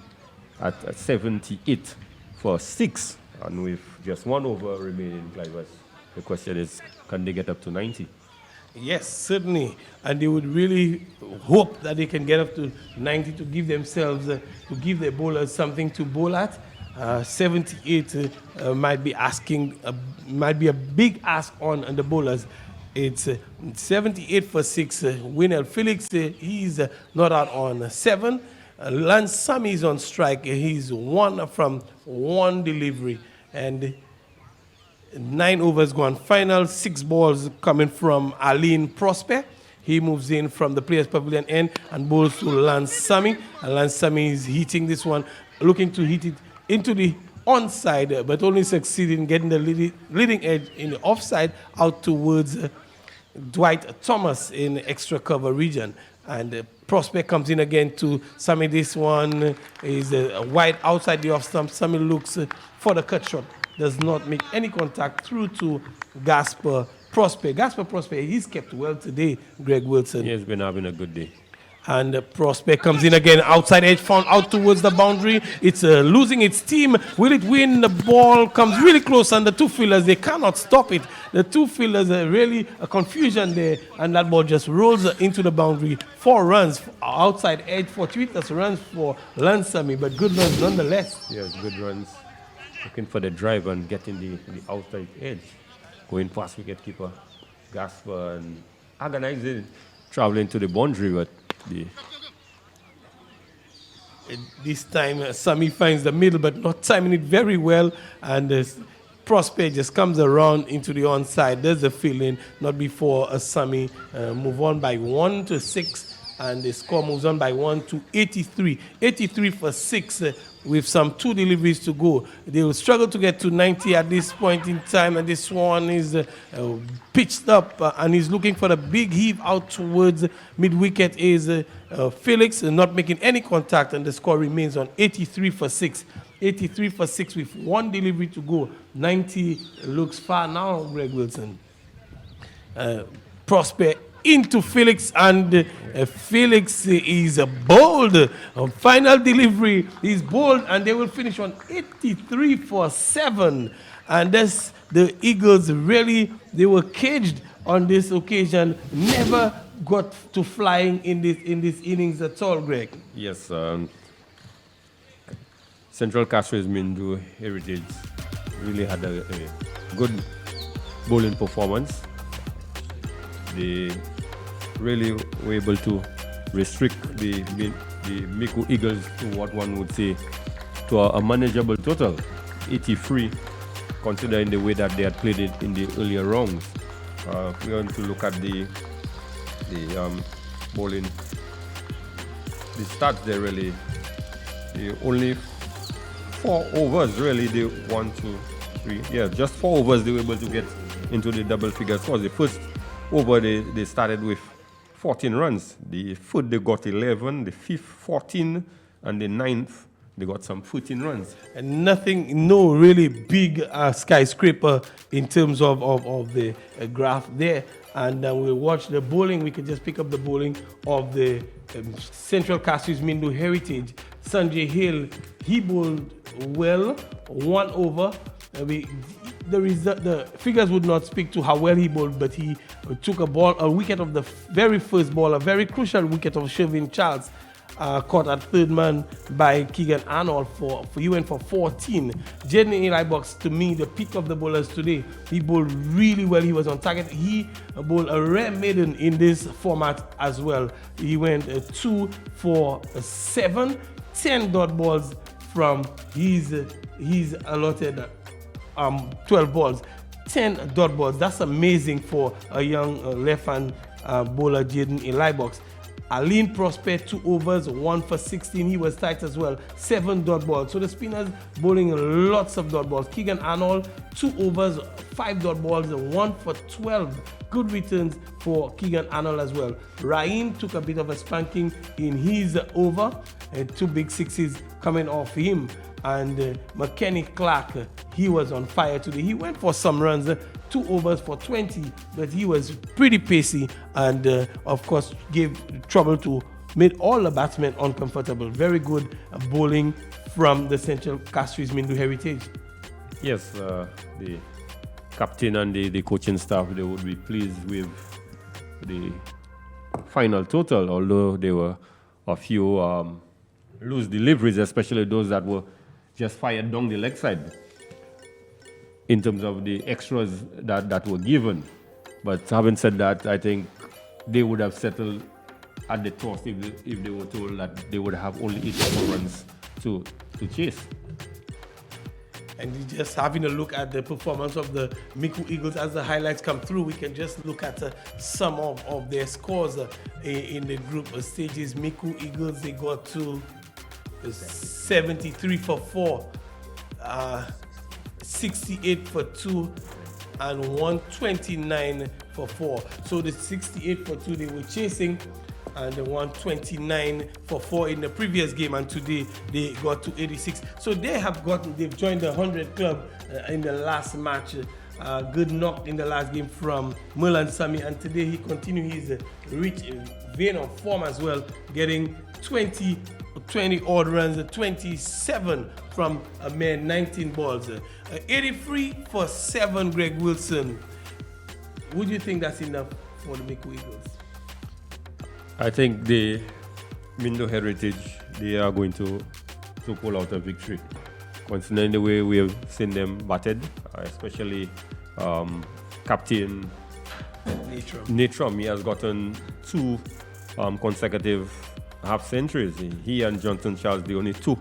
at 78 for 6, and with just 1 over remaining, Clivers, the question is, can they get up to 90? Yes, certainly. And they would really hope that they can get up to 90 to give themselves, to give their bowlers something to bowl at. 78 might be might be a big ask on the bowlers. It's 78 for 6. Winner Felix, he's not out on 7. Lance Sami is on strike. He's 1 from 1 delivery. And 9 overs gone final. 6 balls coming from Aline Prosper. He moves in from the Players Pavilion end and bowls to Lance Sami. And Lance Sami is hitting this one, looking to hit it into the onside, but only succeeding in getting the leading edge in the offside out towards Dwight Thomas in extra cover region. And Prospect comes in again to Sami. This one is wide outside the off stump. Sami looks for the cut shot. Does not make any contact through to Gasper Prospect. Gasper Prospect, he's kept well today, Greg Wilson. He has been having a good day. And Prospect comes in again, outside edge, found out towards the boundary. It's losing its team. Will it win? The ball comes really close, and the 2 fielders, they cannot stop it. The 2 fielders are really a confusion there, and that ball just rolls into the boundary. 4 runs, outside edge, fortuitous runs for Lance Sami, but good runs nonetheless. Yes, good runs. Looking for the drive and getting the outside edge. Going past wicketkeeper Gasper and agonizing, traveling to the boundary, but this time Sami finds the middle, but not timing it very well, and Prospect just comes around into the onside. There's a feeling not before Sami move on by 1 to 6, and the score moves on by 1 to 83. 83 for 6 with some 2 deliveries to go. They will struggle to get to 90 at this point in time, and this one is pitched up, and he's looking for the big heave out towards mid-wicket. Is Felix not making any contact, and the score remains on 83 for 6. 83 for 6 with 1 delivery to go. 90 looks far now, Greg Wilson. Prospect into Felix, and Felix is bold. Final delivery is bold, and they will finish on 83 for 7. And that's the Eagles really, they were caged on this occasion, never got to flying in this innings at all, Greg. Yes, Central CASTRIES Mindu Heritage really had a good bowling performance. They really were able to restrict the MICOUD Eagles to what one would say to a manageable total, 83, considering the way that they had played it in the earlier rounds. We want to look at the bowling, the stats there really. Only 4 overs really, they 1, 2, 3. Yeah, just 4 overs they were able to get into the double figure scores. The first over they started with 14 runs. The fourth they got 11, the fifth 14, and the 9th they got some 14 runs. And no really big skyscraper in terms of the graph there. And we'll watch the bowling. We can just pick up the bowling of the Central CASTRIES Mindu Heritage. Sanjay Hill, he bowled well, 1 over. The figures would not speak to how well he bowled, but he took a wicket of the very first ball, a very crucial wicket of Shervin Charles, caught at 3rd man by Keegan Arnold. He went for 14. Jaden Eli Box, to me, the pick of the bowlers today. He bowled really well. He was on target. He bowled a rare maiden in this format as well. He went 2 for 7, 10 dot balls from his allotted 12 balls, 10 dot balls. That's amazing for a young left-hand bowler, Jaden Eli Box. Aline Prosper, 2 overs, 1 for 16. He was tight as well, 7 dot balls. So the spinners bowling lots of dot balls. Keegan Arnold, 2 overs, 5 dot balls, 1 for 12. Good returns for Keegan Arnold as well. Ryan took a bit of a spanking in his over, and 2 big sixes coming off him. And McKenny Clark, he was on fire today. He went for some runs, 2 overs for 20, but he was pretty pacey and of course gave trouble made all the batsmen uncomfortable. Very good bowling from the Central CASTRIES Mindu Heritage. Yes, the captain and the coaching staff, they would be pleased with the final total, although there were a few loose deliveries, especially those that were just fired down the leg side in terms of the extras that were given. But having said that, I think they would have settled at the toss if they were told that they would have only 84 runs to chase. And just having a look at the performance of the MICOUD Eagles as the highlights come through, we can just look at some of their scores in the group stages. MICOUD Eagles, they got to 73 for 4, 68 for 2, and 129 for 4. So the 68 for 2 they were chasing, and the 129 for 4 in the previous game, and today they got to 86. So they've joined the 100 club in the last match. Good knock in the last game from Merlan Sami, and today he continued his rich vein of form as well, getting 20 odd runs, 27 from a mere 19 balls. 83 for 7, Greg Wilson. Would you think that's enough for the MICOUD Eagles? I think the Mindo Heritage, they are going to pull out a victory. Considering the way we have seen them batted, especially Captain Natrum. He has gotten 2 consecutive half centuries. He and Johnson Charles, the only 2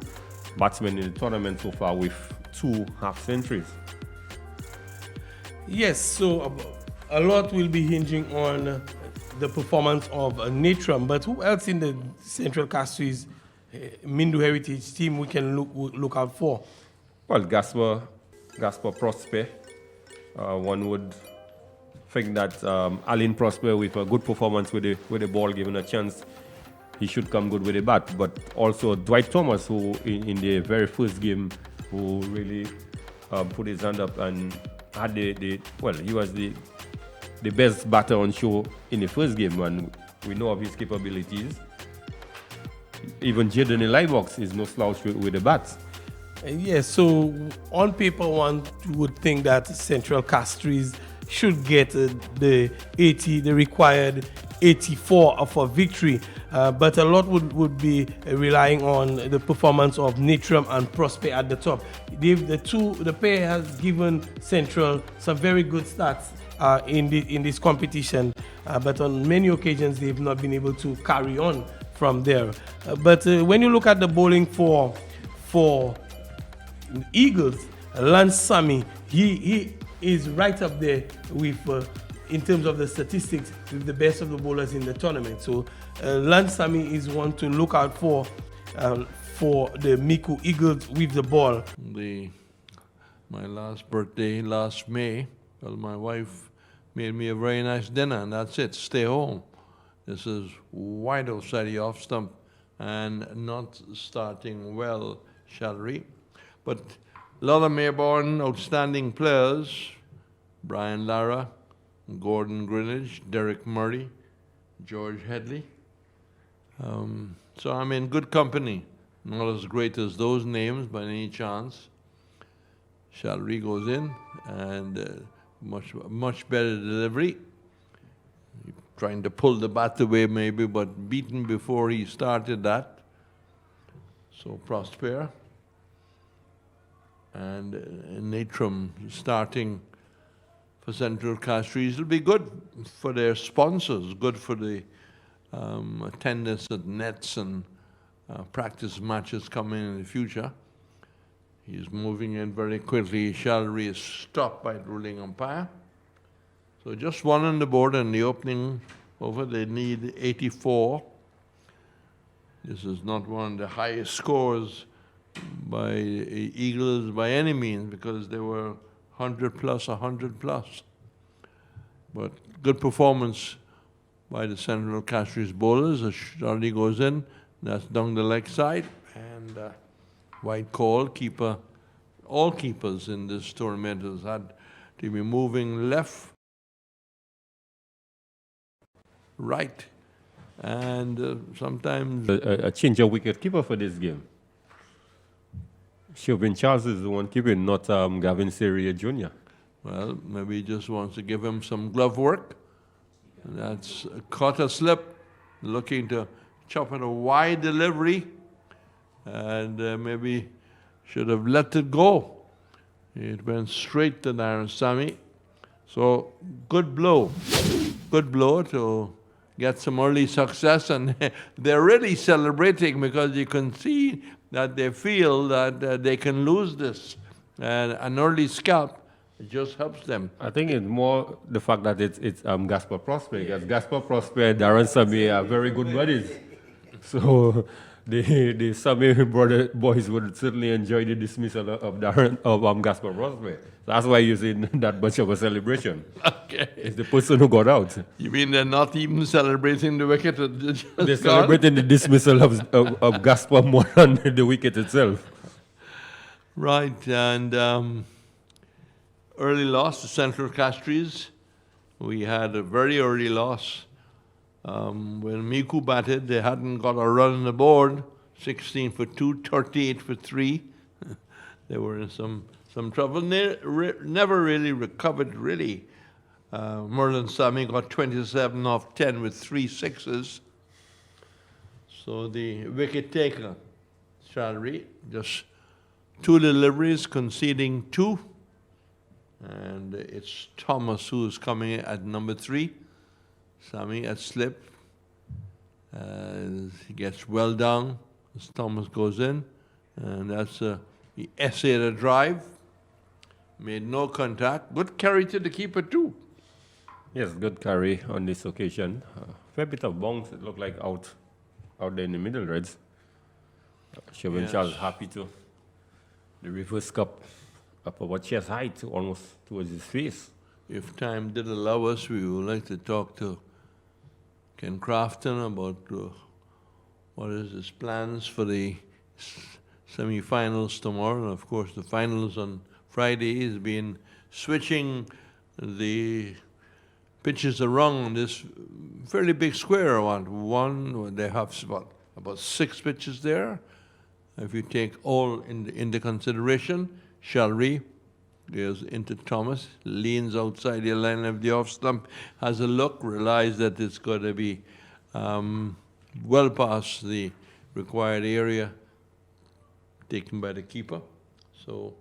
batsmen in the tournament so far with 2 half centuries. Yes, so a lot will be hinging on the performance of Natrum, but who else in the Central Castries Mindo Heritage team we can look out for? Well, Gaspar Prosper. One would think that Aline Prosper, with a good performance with the ball, given a chance, he should come good with the bat. But also Dwight Thomas, who in the very first game, who really put his hand up and had he was the best batter on show in the first game, and we know of his capabilities. Even Jaden Elibox is no slouch with the bats. Yes, so on paper one would think that Central Castries should get the required 84 for victory, but a lot would be relying on the performance of Natrum and Prosper at the top. The pair has given Central some very good stats in this competition, but on many occasions they've not been able to carry on from there. But when you look at the bowling for Eagles, Lance Sami, he is right up there with in terms of the statistics with the best of the bowlers in the tournament. So Lance Sami is one to look out for the MICOUD Eagles with the ball. My last birthday last May, well, my wife made me a very nice dinner, and that's it. Stay home. This is wide outside the off stump and not starting well, Shalry. But a lot of Mayborn outstanding players: Brian Lara, Gordon Greenwich, Derek Murray, George Headley. So I'm in good company. Not as great as those names by any chance. Shalry goes in, and much better delivery. Trying to pull the bat away maybe, but beaten before he started that. So Prosper and Natrum starting for Central Castries will be good for their sponsors, good for the attendance at nets and practice matches coming in the future. He's moving in very quickly. Shalry is stopped by the ruling umpire. So just one on the board in the opening over. They need 84. This is not one of the highest scores by Eagles by any means, because they were 100 plus, 100 plus. But good performance by the Central Castries bowlers. As Shalry goes in, that's down the leg side, and wide call. Keeper, all keepers in this tournament has had to be moving left, right, and sometimes a change of wicket keeper for this game. Chauvin Charles is the one keeping, not Gavin Seria Jr. Well, maybe he just wants to give him some glove work. That's a quarter slip, looking to chop at a wide delivery, and maybe should have let it go. It went straight to Narasami. So good blow to get some early success, and they're really celebrating because you can see that they feel that they can lose this, and an early scalp, it just helps them. I think it's more the fact that it's Gaspar Prosper, because Gaspar Prosper and Darren Sami are very good buddies. So the Sami boys would certainly enjoy the dismissal of Gaspar Prosper. That's why you're seeing that much of a celebration. Okay. It's the person who got out. You mean they're not even celebrating the wicket? They're celebrating the dismissal of Gaspar more than the wicket itself. Right, and early loss to Central Castries. We had a very early loss. When MICOUD batted, they hadn't got a run on the board, 16 for 2, 38 for 3. They were in some trouble. Never really recovered, really. Merlin Sami got 27 off 10 with 3 sixes. So the wicket taker, Shalri, just 2 deliveries, conceding 2. And it's Thomas who's coming in at number 3. Sami at slip. He gets well down as Thomas goes in. And that's he essayed a drive. Made no contact. Good carry to the keeper too. Yes, good carry on this occasion. Fair bit of bounce. It looked like out there in the middle, Reds. Sherwin Charles happy to. The reverse cup up about chest height, almost towards his face. If time did allow us, we would like to talk to Ken Crafton about what is his plans for the semi-finals tomorrow, and of course the finals on Friday. He's been switching the pitches around on this fairly big square. They have about 6 pitches there. If you take all into consideration, Shalri goes into Thomas, leans outside the line of the off stump, has a look, realizes that it's going to be well past the required area taken by the keeper. So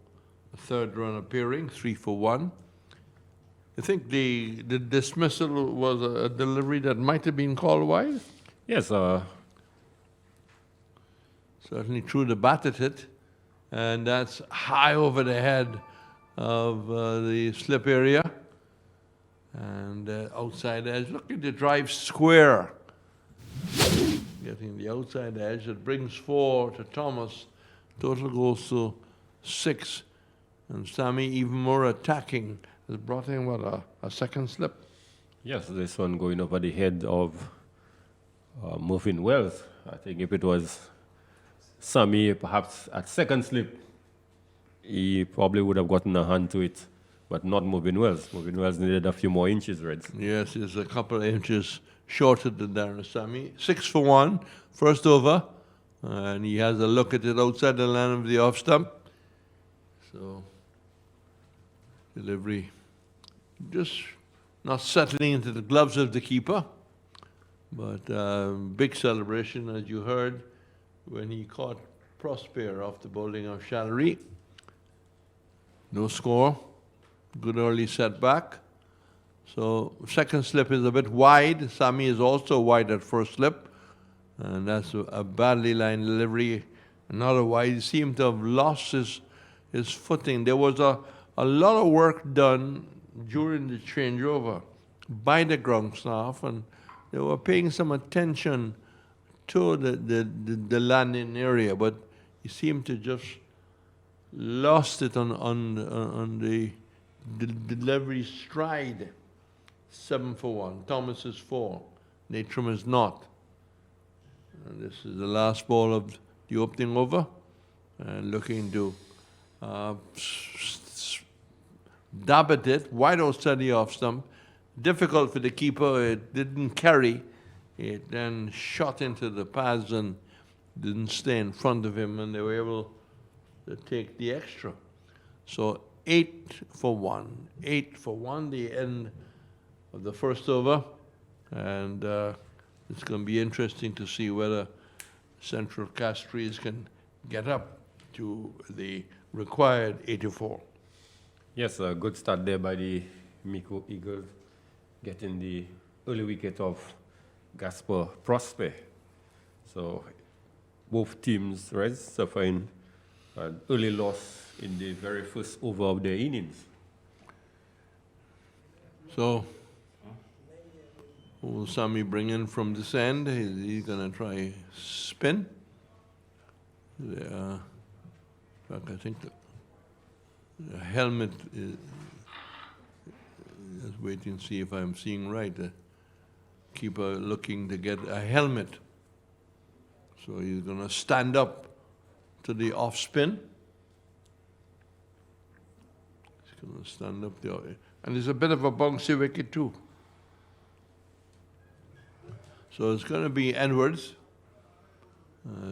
a 3rd run appearing, 3 for 1. I think the dismissal was a delivery that might have been called wide. Yes. Certainly threw the bat at it, and that's high over the head of the slip area. And outside edge, look at the drive square. Getting the outside edge, it brings 4 to Thomas. Total goes to 6. And Sami, even more attacking, has brought in, what, a second slip? Yes, this one going over the head of Murphy Wells. I think if it was Sami, perhaps at second slip, he probably would have gotten a hand to it, but not Moving Wells. Moving Wells needed a few more inches, Reds. Yes, he's a couple of inches shorter than Darren Sami. 6 for 1, first over, and he has a look at it outside the line of the off stump. So, delivery just not settling into the gloves of the keeper, but big celebration, as you heard, when he caught Prosper off the bowling of Shalri. No score, good early setback. So second slip is a bit wide. Sami is also wide at first slip, and that's a badly lined delivery. Another wide. He seemed to have lost his footing. There was a lot of work done during the changeover by the ground staff, and they were paying some attention to the landing area, but he seemed to just lost it on the delivery stride. 7 for 1. Thomas is 4. Natrum is not. And this is the last ball of the opening over, and looking to dab at it, wide outside the off stump. Difficult for the keeper. It didn't carry. It then shot into the pads and didn't stay in front of him, and they were able to take the extra. So 8 for 1. 8 for 1, the end of the first over. And it's going to be interesting to see whether Central Castries can get up to the required 84. Yes, a good start there by the MICOUD Eagles, getting the early wicket of Gaspar Prosper. So both teams, right, suffering an early loss in the very first over of their innings. So, who will Sammy bring in from this end? He's going to try spin. In fact, I think the helmet is, let's wait and see if I'm seeing right. The keeper looking to get a helmet. So he's going to stand up to the off spin. He's going to stand up there. And there's a bit of a bouncy wicket too. So it's going to be Edwards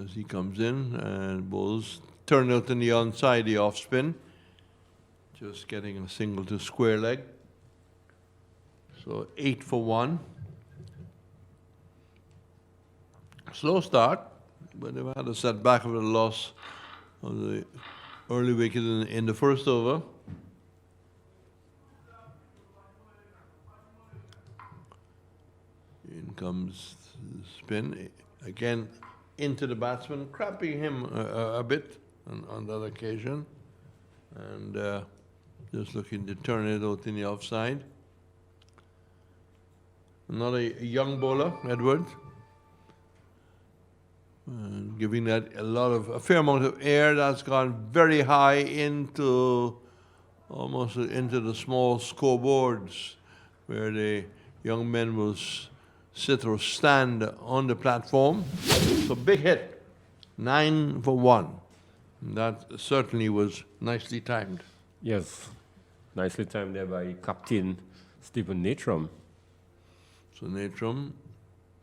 as he comes in and bowls. Turn out in the onside, the off spin. Just getting a single to square leg. So 8 for 1. Slow start, but they've had a setback of the loss of the early wicket in the first over. In comes the spin, again into the batsman, cramping him a bit on that occasion. And just looking to turn it out in the offside. Another young bowler, Edwards. And giving that a fair amount of air. That's gone very high into, almost into the small scoreboards where the young men will sit or stand on the platform. So big hit, 9 for 1. And that certainly was nicely timed. Yes, nicely timed there by Captain Stephen Natrum. So Natrum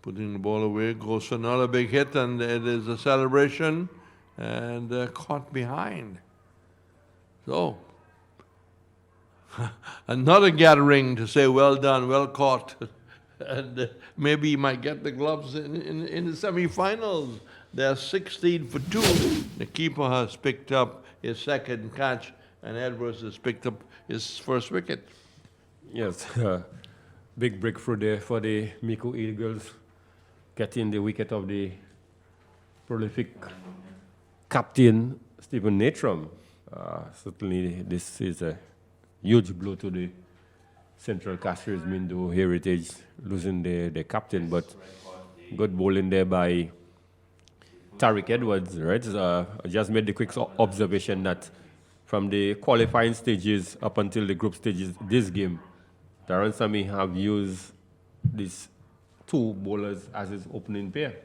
putting the ball away, goes for another big hit, and it is a celebration, and caught behind. So, another gathering to say well done, well caught, and maybe he might get the gloves in the semi-finals. They're 16 for 2. The keeper has picked up his second catch, and Edwards has picked up his first wicket. Yes, big breakthrough there for the MICOUD Eagles, getting the wicket of the prolific captain, Stephen Natrum. Certainly, this is a huge blow to the Central Castries Mindo heritage, losing the captain, but good bowling there by Tariq Edwards, right? I just made the quick observation that from the qualifying stages up until the group stages, this game, Darren Sammy have used these two bowlers as his opening pair.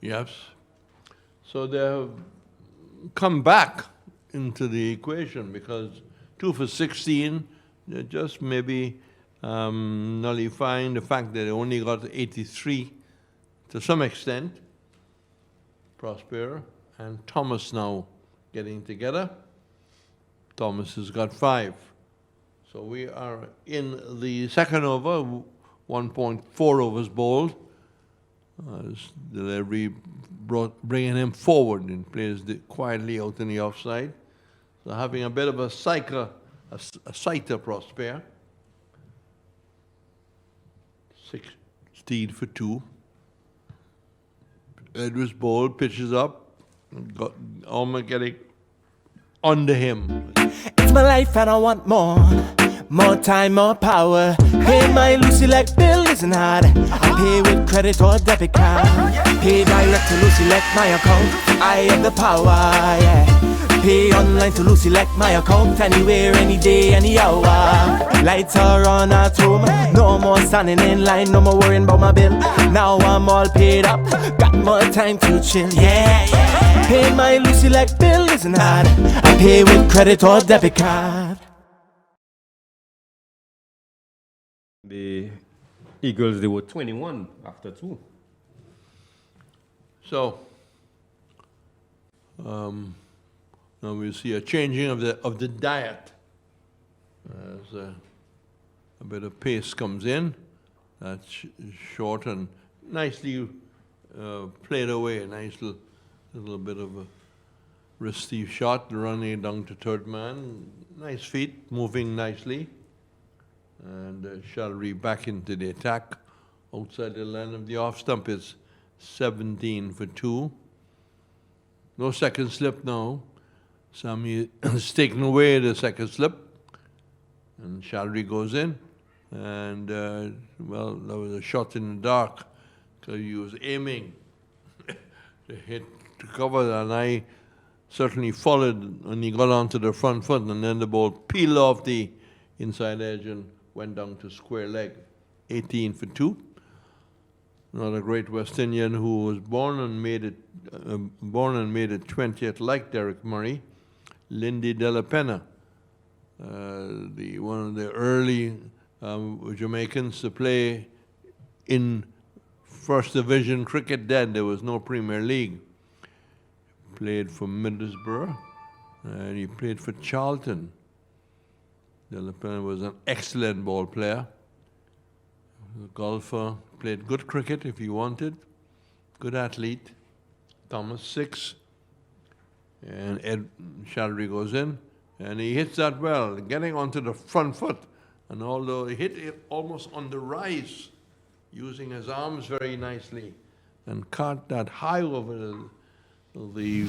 Yes. So they have come back into the equation because 2 for 16, they're just maybe nullifying the fact that they only got 83 to some extent. Prosper and Thomas now getting together. Thomas has got 5. So we are in the second over, 1.4 overs bowled. Delivery bringing him forward and plays quietly out in the offside. So having a bit of a sighter Prosper. 16 for 2. Edwards bowled, pitches up, got Alma getting under him. It's my life and I want more time, more power. Pay my Lucy like bill isn't hard. I pay with credit or debit card. Pay direct to Lucy like my account. I have the power, yeah. Pay online to Lucy like my account. Anywhere, any day, any hour. Lights are on at home. No more standing in line, no more worrying about my bill. Now I'm all paid up, got more time to chill, yeah, yeah. Pay my Lucy like bill isn't hard. I pay with credit or debit card. The Eagles, they were 21 after 2. So, now we see a changing of the diet as a bit of pace comes in. That's short and nicely played away. A nice little bit of a risky shot, running down to third man. Nice feet, moving nicely. And Shalry back into the attack. Outside the line of the off stump is 17 for 2. No second slip now. Sammy has taken away the second slip. And Shalry goes in. And, well, that was a shot in the dark because he was aiming to hit to cover, and I certainly followed when he got onto the front foot, and then the ball peeled off the inside edge and went down to square leg. 18 for 2. Another great West Indian who was born and made it 20th, like Derek Murray, Lindy De La Pena, one of the early Jamaicans to play in First Division cricket then. There was no Premier League. Played for Middlesbrough, and he played for Charlton. De La Pena was an excellent ball player. A golfer, played good cricket if he wanted. Good athlete. Thomas 6. And Ed Shalry goes in, and he hits that well, getting onto the front foot. And although he hit it almost on the rise, using his arms very nicely, and caught that high over the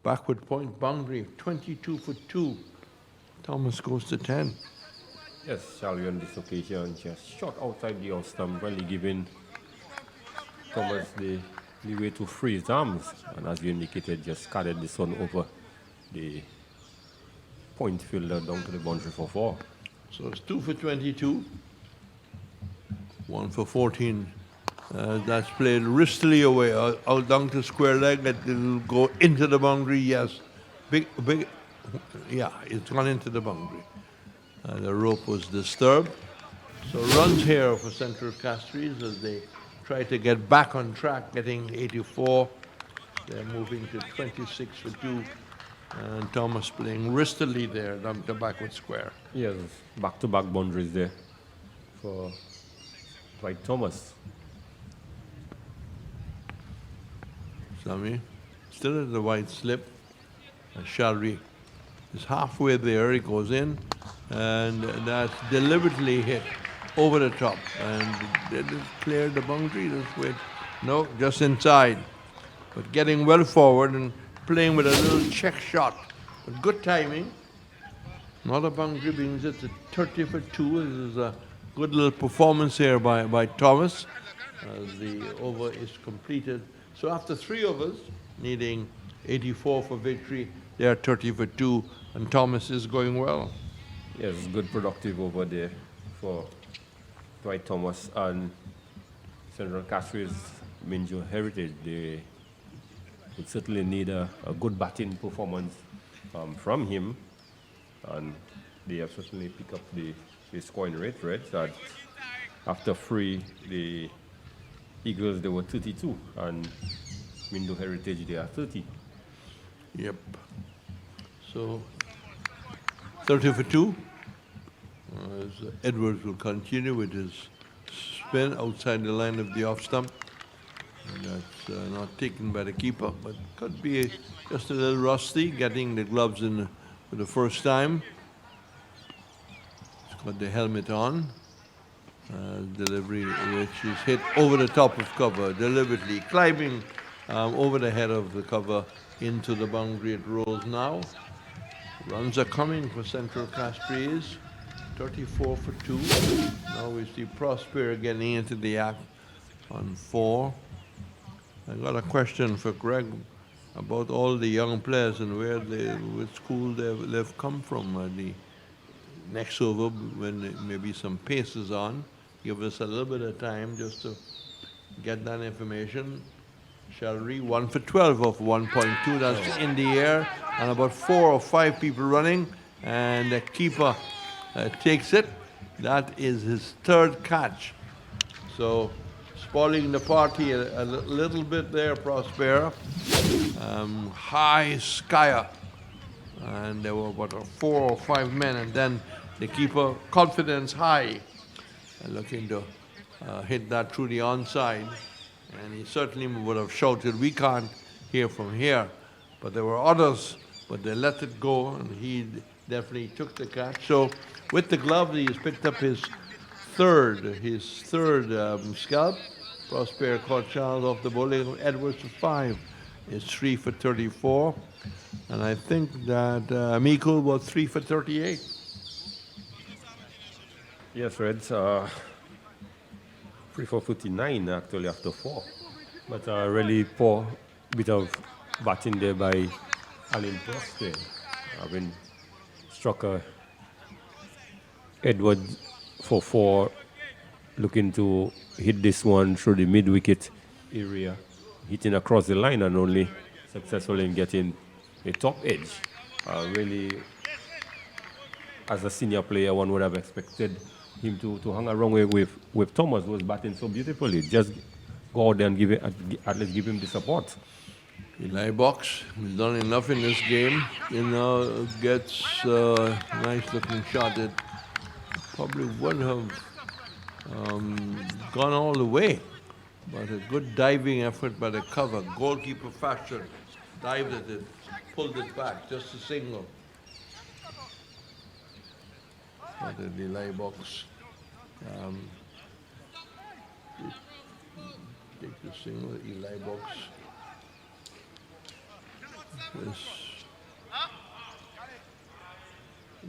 backward point boundary, 22 for 2. Thomas goes to 10. Yes, Shalry on this occasion just shot outside the off stump, really giving Thomas the way to free his arms. And as you indicated, just carried this one over the point fielder down to the boundary for 4. So it's 2 for 22, 1 for 14. That's played wristily away, out down to square leg. That will go into the boundary. Yes, big. Yeah, it's gone into the boundary. The rope was disturbed. So runs here for Central Castries as they try to get back on track, getting 84. They're moving to 26 for 2. And Thomas playing wristily there down the backward square. Yes, back-to-back boundaries there for Dwight Thomas. Sammy still at the wide slip. Shalry is halfway there. He goes in, and that's deliberately hit over the top. And they just cleared the boundary this way. No, just inside. But getting well forward and playing with a little check shot. But good timing. Not a boundary, being just a 30 for 2. This is a good little performance here by Thomas as the over is completed. So after 3 overs, needing 84 for victory, they are 30 for 2, and Thomas is going well. Yes, good productive over there for Dwight Thomas and Central Castries Minjo Heritage. They would certainly need a good batting performance from him, and they have certainly picked up the scoring rate, right? That after 3, the Eagles, they were 32, and Mindo Heritage, they are 30. Yep. So 30 for 2. As Edwards will continue with his spin outside the line of the off stump. And that's not taken by the keeper, but could be just a little rusty, getting the gloves in for the first time. He's got the helmet on. Delivery which is hit over the top of cover, deliberately climbing over the head of the cover into the boundary. It rolls now. Runs are coming for Central Castries. 34 for 2. Now we see Prosper getting into the act on 4. I got a question for Greg about all the young players and which school they've come from. The next over, when maybe some pace is on, give us a little bit of time just to get that information. Shalry 1 for 12 off 1.2. That's in the air, and about 4 or 5 people running, and the keeper takes it. That is his 3rd catch. So spoiling the party a little bit there, Prosper. High skyer, and there were about 4 or 5 men, and then the keeper, confidence high, looking to hit that through the onside, and he certainly would have shouted, "We can't hear from here." But there were others, but they let it go, and he definitely took the catch. So with the glove, he has picked up his third scalp. Prosper caught Charles off the bowling. Edwards to 5. It's 3 for 34. And I think that MICOUD was 3 for 38. Yes, Reds. 3 for 59 actually after 4. But really poor bit of batting there by Alan Prosper. Having struck Edwards for 4, looking to hit this one through the mid-wicket area, hitting across the line and only successful in getting a top edge. Really, as a senior player, one would have expected him to hang around with Thomas, who was batting so beautifully. Just go out there and at least give him the support. Eli Box has done enough in this game. Gets a nice looking shot. It probably would have gone all the way, but a good diving effort by the cover. Goalkeeper fashion, dived at it, pulled it back, just a single. But the Eli Box take the single. Eli Box is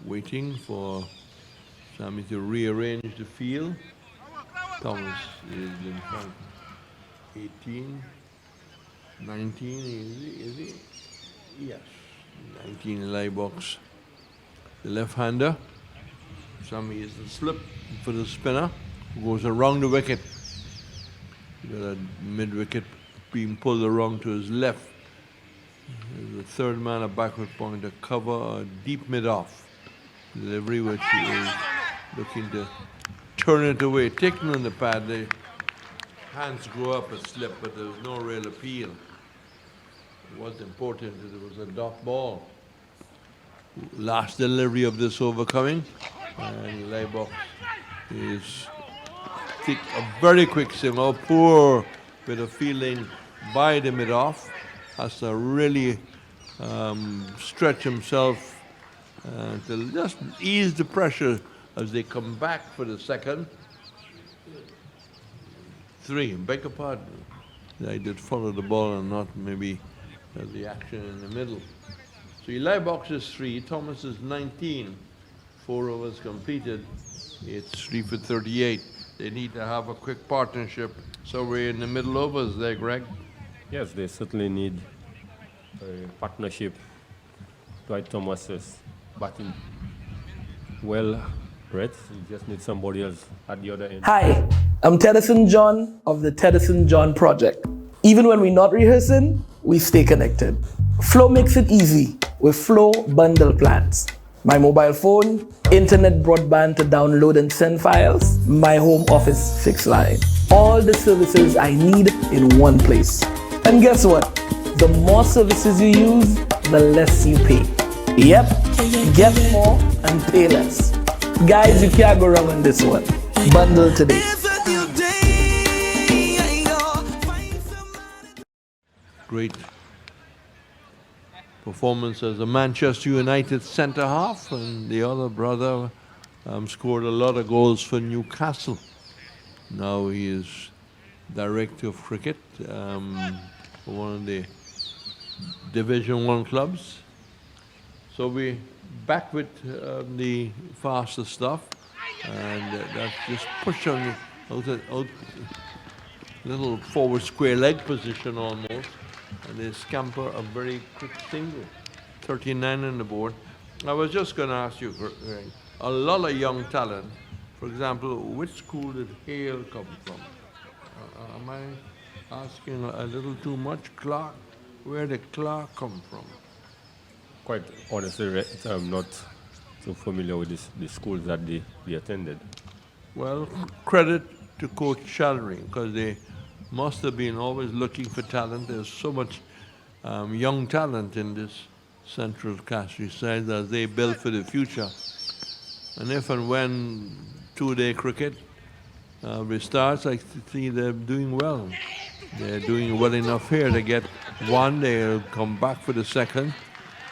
waiting for Sammy to rearrange the field. Thomas is in front. 18, 19, is he? Yes, 19 Eli Box. The left-hander. Sammy is the slip for the spinner, who goes around the wicket. You got a mid-wicket being pulled around to his left. There's the third man, a backward point, to cover a deep mid-off. Delivery, which he is looking to turn it away. Taking on the pad, the hands go up a slip, but there was no real appeal. It was important that it was a dot ball. Last delivery of this over coming, and Eli Box is a very quick single. Poor bit of fielding by the mid-off. Has to really stretch himself to just ease the pressure as they come back for the second. 3, beg your pardon. I did follow the ball and not maybe the action in the middle. So Eli Box is 3, Thomas is 19. 4 overs completed. It's 3 for 38. They need to have a quick partnership. So we're in the middle overs there, Greg. Yes, they certainly need a partnership. Dwight Thomas is batting well, Brett. You just need somebody else at the other end. Hi, I'm Tedison John of the Tedison John Project. Even when we're not rehearsing, we stay connected. Flow makes it easy with Flow bundle plans. My mobile phone, internet broadband to download and send files, my home office fixed line. All the services I need in one place. And guess what? The more services you use, the less you pay. Yep, get more and pay less. Guys, you can't go wrong on this one. Bundle today. Great performance as a Manchester United centre-half, and the other brother scored a lot of goals for Newcastle. Now he is director of cricket for one of the Division 1 clubs. So we're back with the faster stuff, and that's just push on the out little forward square leg position almost. And they scamper a very quick single. 39 on the board. I was just going to ask you, Greg, a lot of young talent. For example, which school did Hale come from? Am I asking a little too much? Clark? Where did Clark come from? Quite honestly, I'm not so familiar with the schools that they attended. Well, credit to Coach Shalry, because they must have been always looking for talent. There's so much young talent in this Central Castries side as they build for the future. And if and when two-day cricket restarts, I see they're doing well. They're doing well enough here to get one. They'll come back for the second.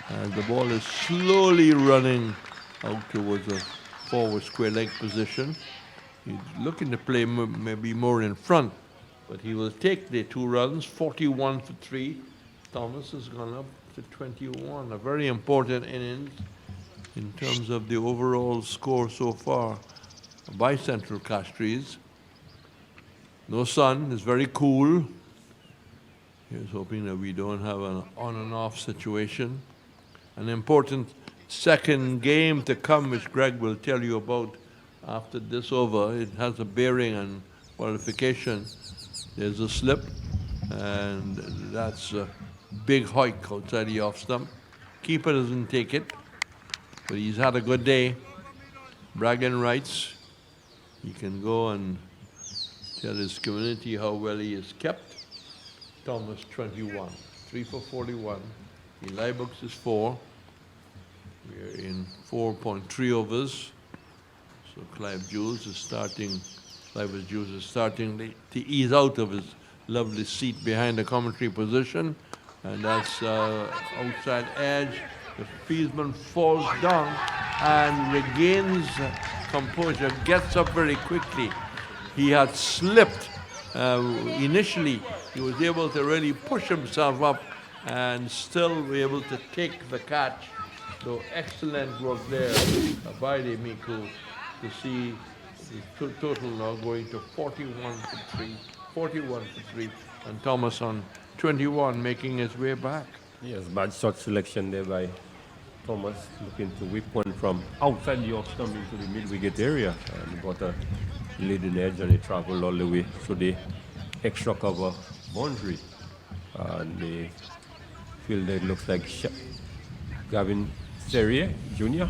And the ball is slowly running out towards a forward square leg position. He's looking to play maybe more in front, but he will take the 2 runs, 41 for 3. Thomas has gone up to 21, a very important innings in terms of the overall score so far by Central Castries. No sun, it's very cool. Here's hoping that we don't have an on and off situation. An important second game to come, which Greg will tell you about after this over. It has a bearing on qualification. There's a slip, and that's a big hike outside the off stump. Keeper doesn't take it, but he's had a good day. Bragging rights. He can go and tell his community how well he is kept. Thomas 21, 3 for 41. Eli Books is 4. We're in 4.3 overs. So Clive Jules is starting to ease out of his lovely seat behind the commentary position. And that's outside edge. The fieldsman falls down and regains composure, gets up very quickly. He had slipped initially. He was able to really push himself up and still be able to take the catch. So excellent work there by the MICOUD to see the total now going to 41 for 3, 41 for 3, and Thomas on 21 making his way back. Yes, bad shot selection there by Thomas, looking to whip one from outside the off stump into the mid-wicket area. And he got a leading edge and he traveled all the way to the extra cover boundary. And the fielder looks like Gavin Serrier Jr.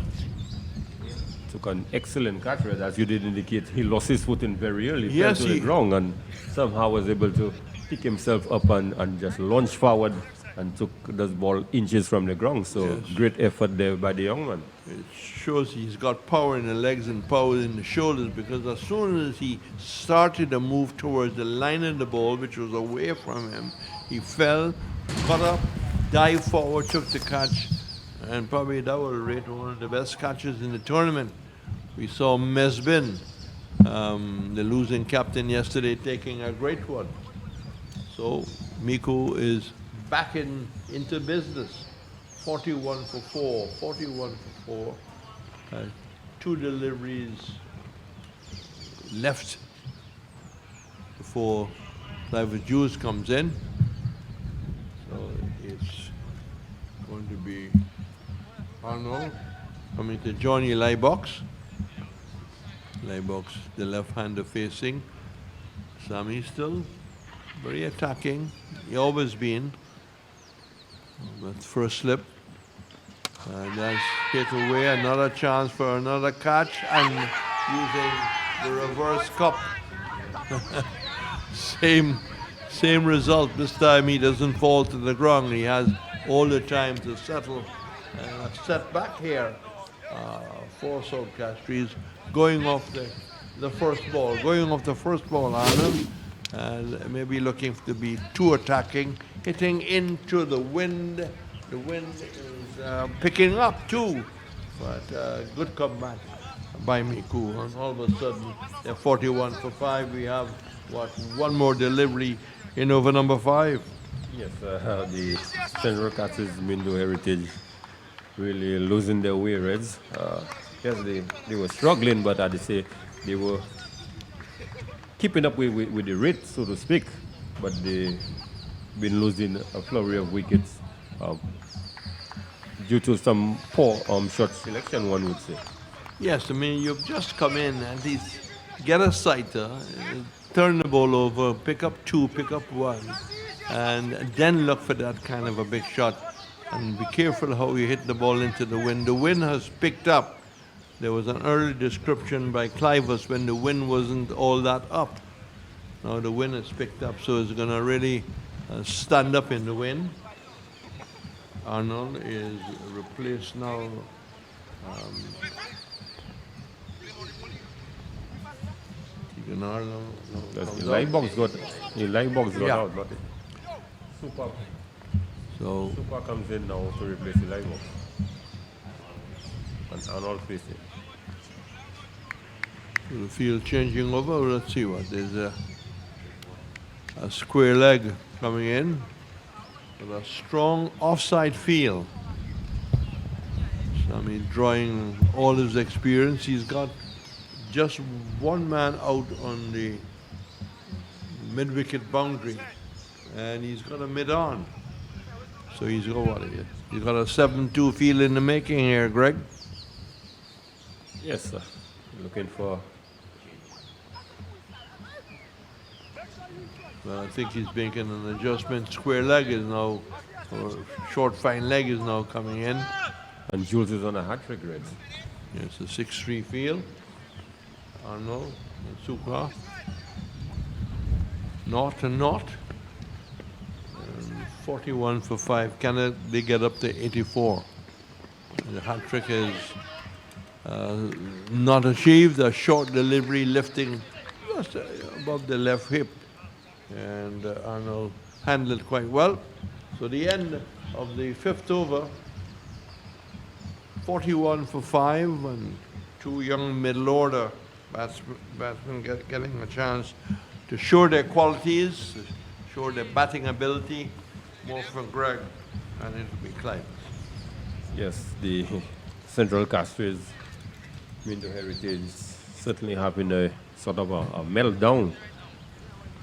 took an excellent catch, right? As you did indicate, he lost his footing very early, fell to the ground, and somehow was able to pick himself up and just launch forward and took this ball inches from the ground. So great effort there by the young man. It shows he's got power in the legs and power in the shoulders, because as soon as he started to move towards the line of the ball, which was away from him, he fell, got up, dived forward, took the catch, and probably that will rate one of the best catches in the tournament. We saw Mesbin, the losing captain yesterday, taking a great one. So MICOUD is back into business. 41 for 4, 41 for 4. 2 deliveries left before Clive Jules comes in. So it's going to be Arnold coming to join Eli Box. Eli Box, the left-hander facing. Sammy still very attacking. He always been. But first slip. And that's hit away. Another chance for another catch. And using the reverse cup. Same result. This time he doesn't fall to the ground. He has all the time to settle. And a setback here for South Castries, going off the first ball. Going off the first ball, Arnold. And maybe looking to be too attacking. Hitting into the wind. The wind is picking up too. But good comeback by MICOUD. And all of a sudden, they're 41 for 5. We have, one more delivery in over number 5. Yes, the Central Castries Mindo Heritage really losing their way, Reds. Yes, they were struggling, but I'd say they were keeping up with the rate, so to speak. But they've been losing a flurry of wickets due to some poor shot selection, one would say. Yes, I mean, you've just come in and he's get a sighter, turn the ball over, pick up 2, pick up 1, and then look for that kind of a big shot. And be careful how you hit the ball into the wind. The wind has picked up. There was an early description by Clivus when the wind wasn't all that up. Now the wind has picked up, so it's going to really stand up in the wind. Arnold is replaced now. Light box got Yeah. out, but Super comes in now to replace the light box. And Arnold facing. So the field changing over. Let's see what there's a square leg coming in with a strong offside field. Sammy drawing all his experience. He's got just one man out on the mid-wicket boundary, and he's got a mid-on. So he's got what? He's got a 7-2 field in the making here, Greg. Yes, sir. Looking for. Well, I think he's making an adjustment. Square leg is now, or short fine leg is now coming in. And Jules is on a hat-trick, Red. It's a 6-3 field. Arnold and Sukwa. Not and not. 41 for 5. Can they get up to 84? The hat-trick is not achieved. A short delivery lifting just above the left hip. And Arnold handled it quite well. So the end of the 5th over, 41 for 5, and two young middle order batsmen getting a chance to show their qualities, show their batting ability. More from Greg, and it'll be Clive. Yes, the Central CASTRIES Winter Heritage certainly having a sort of a meltdown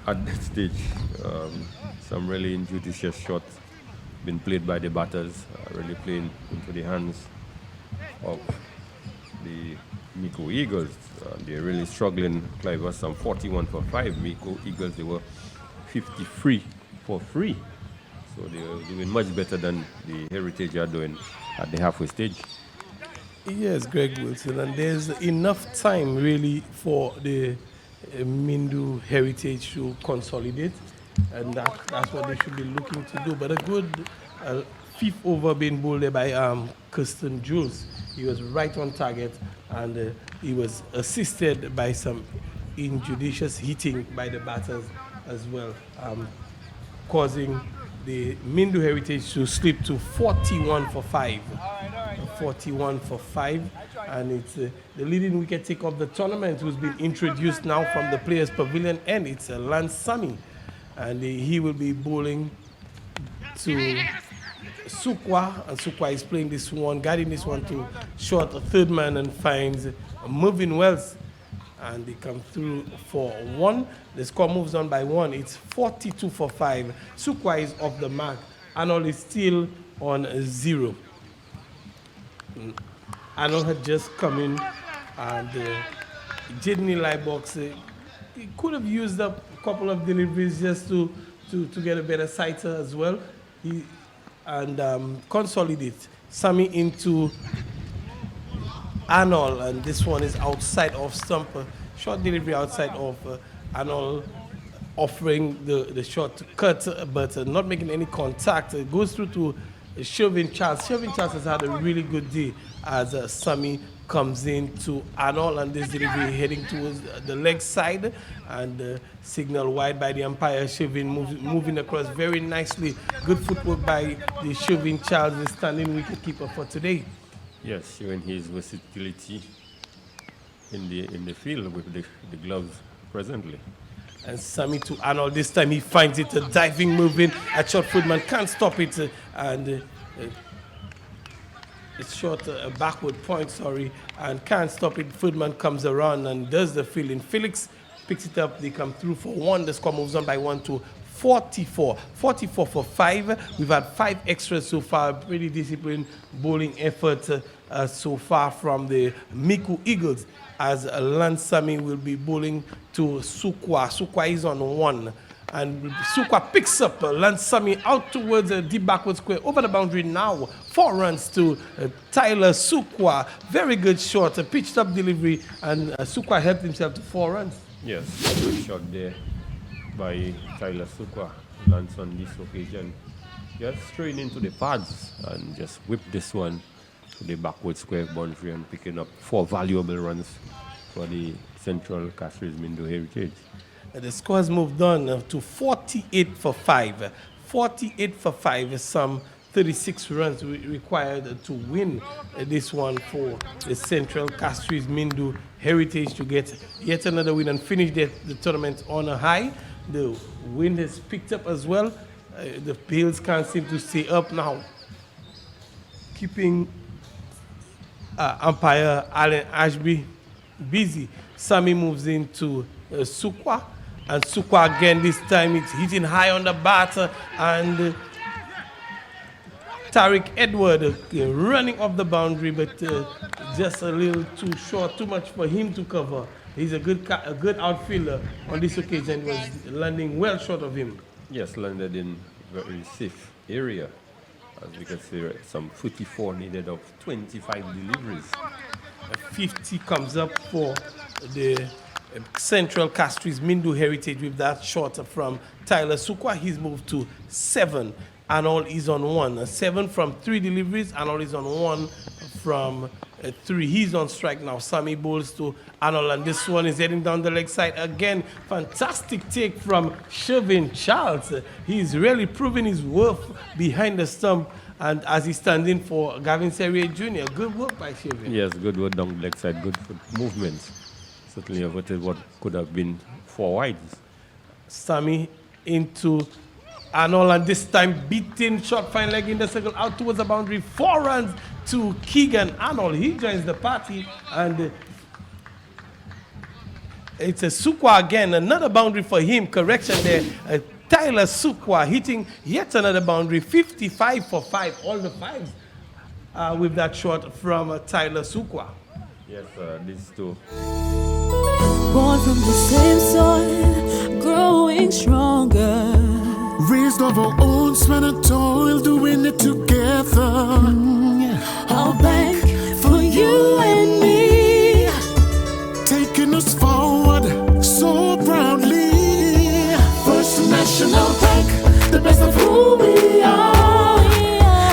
at that stage. Some really injudicious shots been played by the batters, really playing into the hands of the MICOUD Eagles. They're really struggling. Clive was some 41 for 5. MICOUD Eagles, they were 53 for 3. So they're doing much better than the Heritage are doing at the halfway stage. Yes, Greg Wilson, and there's enough time really for the Mindu Heritage to consolidate, and that's what they should be looking to do. But a good 5th over being bowled there by Kirsten Jules. He was right on target, and he was assisted by some injudicious hitting by the batters as well, causing the Mindu Heritage to slip to 41 for 5. 41 for 5, and it's the leading wicket taker of the tournament, who's been introduced now from the Players Pavilion, and it's Lance Sami, and he will be bowling to Sukwa, and Sukwa is playing this one, guiding this one to short a third man, and finds Mervyn Wells, and they come through for 1. The score moves on by 1. It's 42 for 5. Sukwa is off the mark. Arnold is still on 0. Arnold had just come in, and Jidney Lightbox, he could have used up a couple of deliveries just to get a better sighter as well. Consolidate Sami into Arnold, and this one is outside of stump. Short delivery outside of Arnold, offering the shot to cut, but not making any contact. It goes through to Shelvin Charles. Shelvin Charles has had a really good day as Sami comes in to Arnold, and this delivery heading towards the leg side, and signal wide by the umpire. Shelvin moving across very nicely. Good footwork by the Shelvin Charles, the standing wicketkeeper for today. Yes, showing his versatility in the field with the gloves presently. And Sami to Arnold. This time he finds it, a diving move in. A short footman can't stop it, and it's short, a backward point, sorry, and can't stop it. Footman comes around and does the fielding. Felix picks it up. They come through for 1. The score moves on by 1 to 44. 44 for 5. We've had 5 extras so far. Pretty disciplined bowling effort so far from the MICOUD Eagles, as Lance Sami will be bowling to Sukwa. Sukwa is on 1. And Sukwa picks up Lance Sami out towards a deep backward square over the boundary now. 4 runs to Tyler Sukwa. Very good shot, a pitched up delivery, and Sukwa helped himself to 4 runs. Yes, good shot there by Tyler Sukwa. Lance on this occasion just straight into the pads and just whipped this one to the backward square boundary and picking up 4 valuable runs for the Central Castries Mindu Heritage. The score has moved on to 48 for 5. 48 for 5, some 36 runs required to win this one for the Central Castries Mindu Heritage to get yet another win and finish the tournament on a high. The wind has picked up as well. The Bills can't seem to stay up now, keeping umpire Alan Ashby busy. Sammy moves into Sukwa, and Sukwa again, this time it's hitting high on the batter, and Tariq Edward running off the boundary, but just a little too short, too much for him to cover. He's a good outfielder on this occasion, was landing well short of him. Yes, landed in very safe area. As we can see, some 54 needed of 25 deliveries. 50 comes up for the Central Castries Mindu Heritage with that shot from Tyler Sukwa. He's moved to 7. Arnold is on 1. 7 from 3 deliveries. Arnold is on 1 from 3. He's on strike now. Sammy bowls to Arnold, and this one is heading down the leg side again. Fantastic take from Shervin Charles. He's really proving his worth behind the stump, and as he's standing for Gavin Serrier Jr. Good work by Shervin. Yes, good work down the leg side, good foot movements. Certainly averted what could have been 4 wides. Sammy into Arnold, and this time beating short fine leg in the circle out towards the boundary. 4 runs to Keegan Arnold. He joins the party, and it's a Sukwa again. Another boundary for him. Correction there. Tyler Sukwa hitting yet another boundary. 55 for 5. All the 5s with that shot from Tyler Sukwa. Yes, these two. Born from the same soil, growing stronger. Raised of our own sweat and toil, doing it together. I'll bank for you and me, taking us forward so proudly. First National Bank, the best of who we are.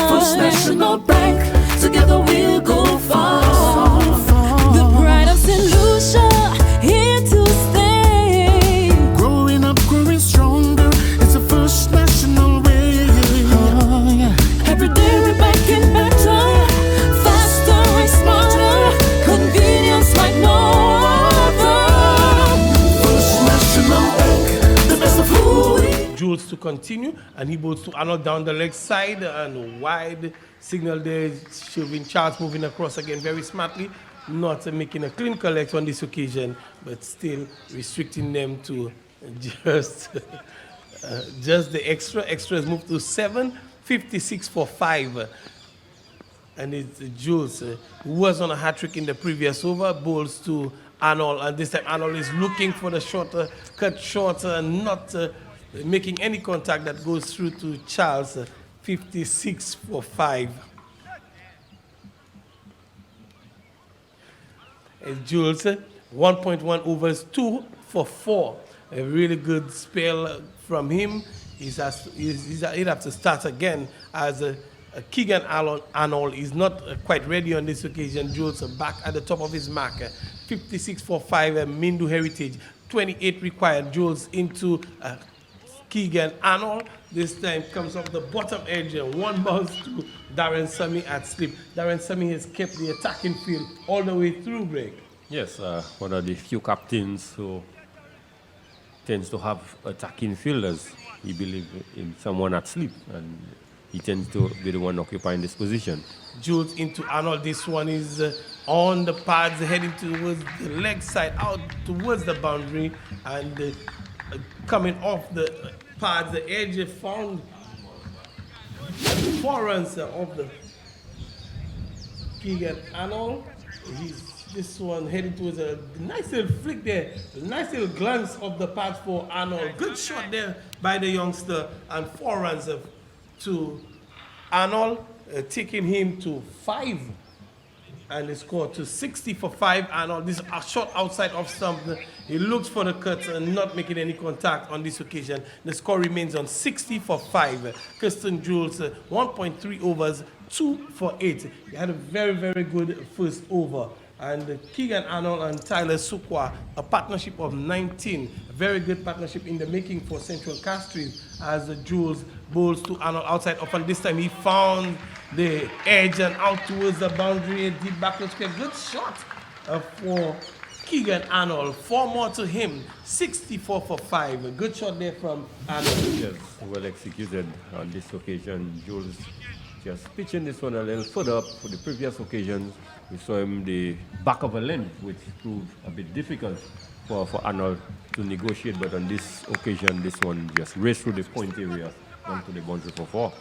First National Bank, together we'll go far. The pride of St. Lucia, here to stay. Growing up, growing stronger, it's a First National way. Every day we're making better, faster and smarter, convenience like no other. First National Bank, the best of who we. Jules to continue, and he bowls to Arnold down the leg side, and wide signal there. Shervin Charles moving across again very smartly, not making a clean collect on this occasion, but still restricting them to just the extras move to 7. 56 for 5, and it's Jules who was on a hat trick in the previous over, bowls to Arnold, and this time Arnold is looking for the shorter, cut shorter, and not making any contact that goes through to Charles. 56 for 5. Jules 1.1 overs, 2 for 4. A really good spell from him. He'd have to start again as Keegan Arnold is not quite ready on this occasion. Jules back at the top of his mark. 56 for 5, Mindu Heritage. 28 required. Jules into Keegan Arnold. This time comes off the bottom edge. 1 bounce to Darren Sammy at slip. Darren Sammy has kept the attacking field all the way through break. Yes, one of the few captains who tends to have attacking fielders. He believes in someone at sleep, and he tends to be the one occupying this position. Jules into Arnold. This one is on the pads, heading towards the leg side, out towards the boundary, and coming off the pads, the edge found 4 runs of the Keegan Arnold. This one heading towards a nice little flick there, a nice little glance of the pads for Arnold. Good shot there by the youngster, and 4 runs to Arnold, taking him to 5, and he scored to 60 for 5. Arnold, this a shot outside of stump. He looks for the cut and not making any contact on this occasion. The score remains on 60 for 5. Kirsten Jules 1.3 overs, 2 for 8. He had a very, very good first over. And Keegan Arnold and Tyler Sukwa, a partnership of 19. A very good partnership in the making for Central Castries as Jules bowls to Arnold outside up, and this time he found the edge and out towards the boundary, a deep backward square. Good shot for Keegan Arnold. 4 more to him, 64 for 5. A good shot there from Arnold. Yes, well executed on this occasion. Jules just pitching this one a little further up. For the previous occasions, we saw him the back of a length, which proved a bit difficult for Arnold to negotiate. But on this occasion, this one just raced through the point area down to the boundary for 4.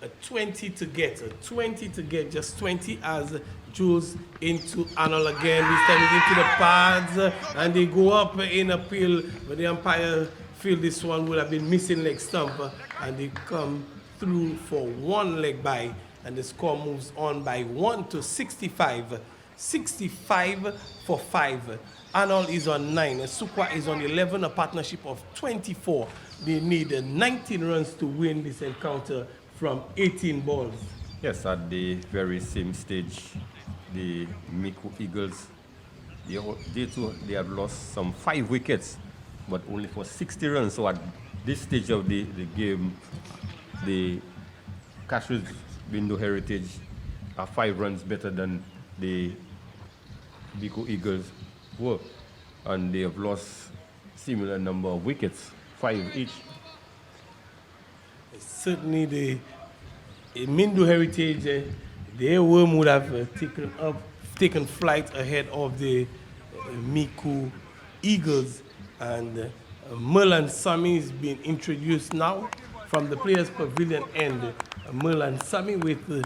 A 20 to get, just 20 as Jules into Arnold again. This time he's into the pads and they go up in appeal, but the umpire feel this one would have been missing leg stump, and they come through for 1 leg by, and the score moves on by 1 to 65. 65 for 5. Arnold is on 9, Sukwa is on 11, a partnership of 24. They need 19 runs to win this encounter from 18 balls. Yes, at the very same stage, the MICOUD Eagles, they have lost some 5 wickets, but only for 60 runs. So at this stage of the game, the Castries Window Heritage are 5 runs better than the MICOUD Eagles were, and they have lost similar number of wickets, 5 each. Certainly the Mindu Heritage, their worm would have taken flight ahead of the MICOUD Eagles, and Merlan Sami is being introduced now from the Players Pavilion end. Merlan Sami with the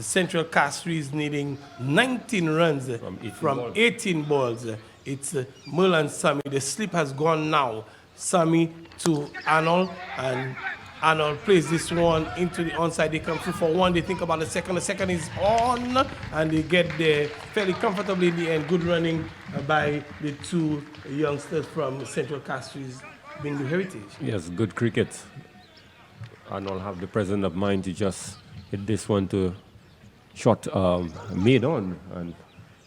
Central Castries needing 19 runs from 18 balls. It's Merlan Sami. The slip has gone now. Sami to Arnold, and Arnold plays this one into the onside. They come through for 1. They think about the second. The second is on, and they get there fairly comfortably in the end. Good running by the 2 youngsters from Central Castries Bindu Heritage. Yes, good cricket. Arnold have the presence of mind to just hit this one to shot made on, and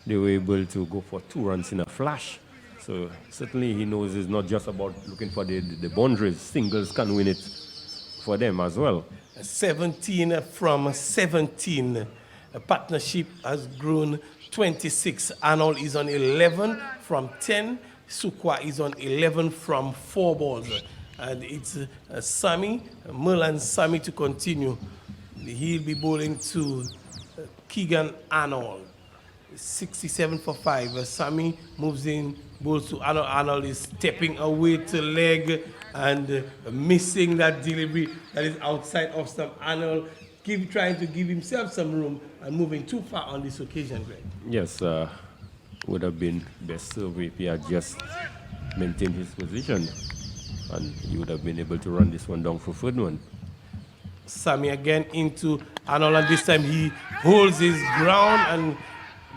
they were able to go for 2 runs in a flash. So certainly he knows it's not just about looking for the boundaries. Singles can win it for them as well. 17 from 17. A partnership has grown 26. Arnold is on 11 from 10. Sukwa is on 11 from 4 balls. And it's Sami, Merlan Sami to continue. He'll be bowling to Keegan Arnold. 67 for 5. Sami moves in, bowls to Arnold. Arnold is stepping away to leg and missing that delivery that is outside of stump. Arnold trying to give himself some room and moving too far on this occasion, Greg. Yes, would have been best served if he had just maintained his position, and he would have been able to run this one down for 3rd one. Sami again into Arnold, and this time he holds his ground, and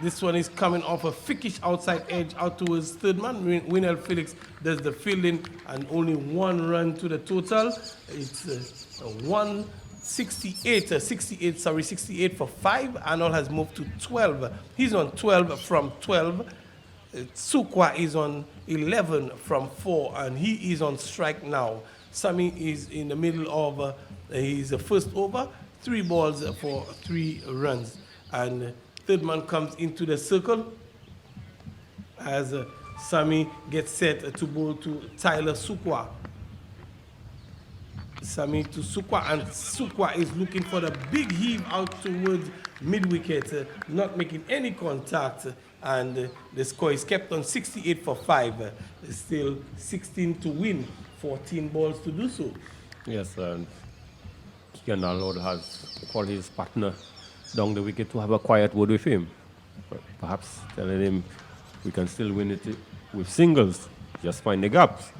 this one is coming off a thickish outside edge out towards 3rd man. Winel Felix does the fielding, and only 1 run to the total. It's 68 for 5. Arnold has moved to 12. He's on 12 from 12. Sukwa is on 11 from 4, and he is on strike now. Sami is in the middle of his first over, 3 balls for 3 runs, and 3rd man comes into the circle as Sami gets set to bowl to Tyler Sukwa. Sami to Sukwa, and Sukwa is looking for the big heave out towards mid-wicket, not making any contact, and the score is kept on 68 for 5. Still 16 to win, 14 balls to do so. Yes, Keegan Arnold has called his partner down the wicket to have a quiet word with him. Perhaps telling him we can still win it with singles, just find the gaps.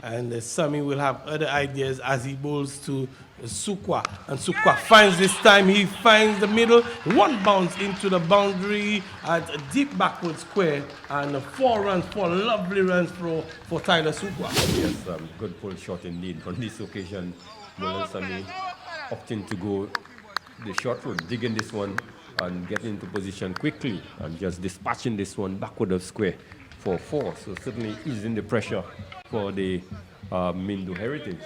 And Sami will have other ideas as he bowls to Sukwa. And Sukwa finds this time, he finds the middle. 1 bounce into the boundary at a deep backward square. And 4 runs, 4 lovely runs for Tyler Sukwa. Yes, good pull shot indeed. On this occasion, Sami opting to go the short road, digging this one and getting into position quickly and just dispatching this one backward of square for 4. So certainly easing the pressure for the Mindu Heritage.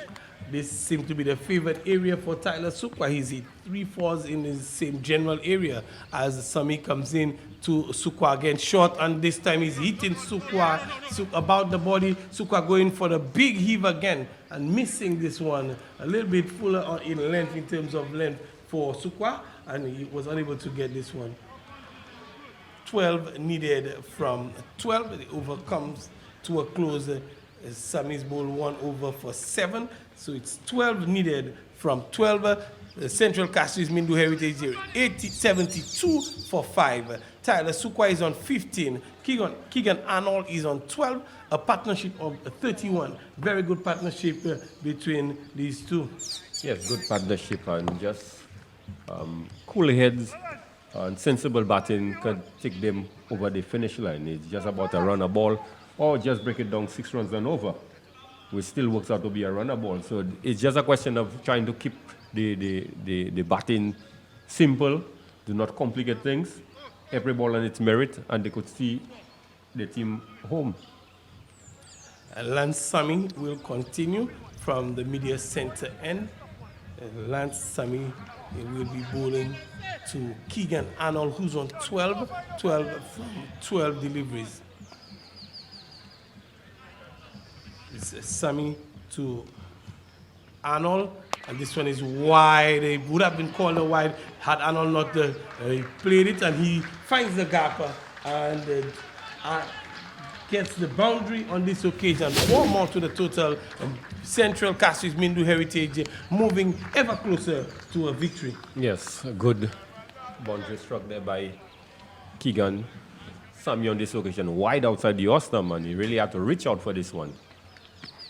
This seems to be the favorite area for Tyler Sukwa. He's hit 3 fours in his same general area as Sami comes in to Sukwa again short, and this time he's hitting Sukwa about the body. Sukwa going for the big heave again and missing this one. A little bit fuller in length, in terms of length for Sukwa, and he was unable to get this one. 12 needed from 12. It overcomes to a close. Sami's bowl 1 over for 7. So it's 12 needed from 12. The Central Castries Mindu Heritage here, 72 for 5. Tyler Sukwa is on 15. Keegan Arnold is on 12. A partnership of 31. Very good partnership between these two. Yes, good partnership, and just cool heads and sensible batting could take them over the finish line. It's just about a runner ball, or just break it down 6 runs and over, which still works out to be a runner ball. So it's just a question of trying to keep the batting simple, do not complicate things, every ball on its merit, and they could see the team home. Lance Sami will continue from the media center end. Lance Sami will be bowling to Keegan Arnold, who's on 12 from 12 deliveries. It's Sami to Arnold, and this one is wide. It would have been called a wide had Arnold not played it, and he finds the gap and gets the boundary on this occasion. 4 more to the total. Central Castries Mindu Heritage moving ever closer to a victory. Yes, a good boundary struck there by Keegan. Sami on this occasion wide outside the Ostam, and he really had to reach out for this one.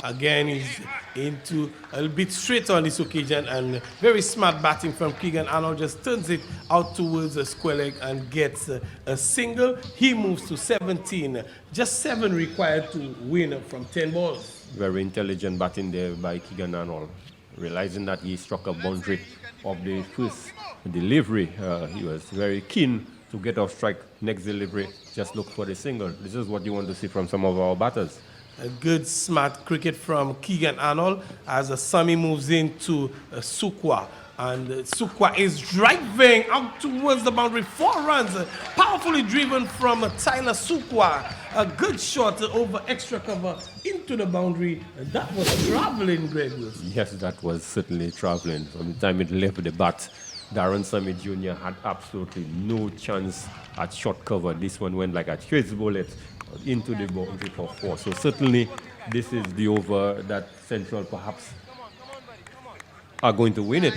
Again, he's into a little bit straight on this occasion, and very smart batting from Keegan Arnold. Just turns it out towards a square leg and gets a single. He moves to 17. Just 7 required to win from 10 balls. Very intelligent batting there by Keegan Arnold. Realizing that he struck a boundary of the first delivery, he was very keen to get off strike. Next delivery, just look for the single. This is what you want to see from some of our batters. A good, smart cricket from Keegan Arnold as Sami moves into Sukwa. And Sukwa is driving out towards the boundary. 4 runs, powerfully driven from Tyler Sukwa. A good shot over extra cover into the boundary. And that was traveling, Greg Wilson. Yes, that was certainly traveling. From the time it left the bat, Darren Sami Jr. had absolutely no chance at short cover. This one went like a chase bullet into the boundary for 4. So certainly this is the over that Central perhaps are going to win it.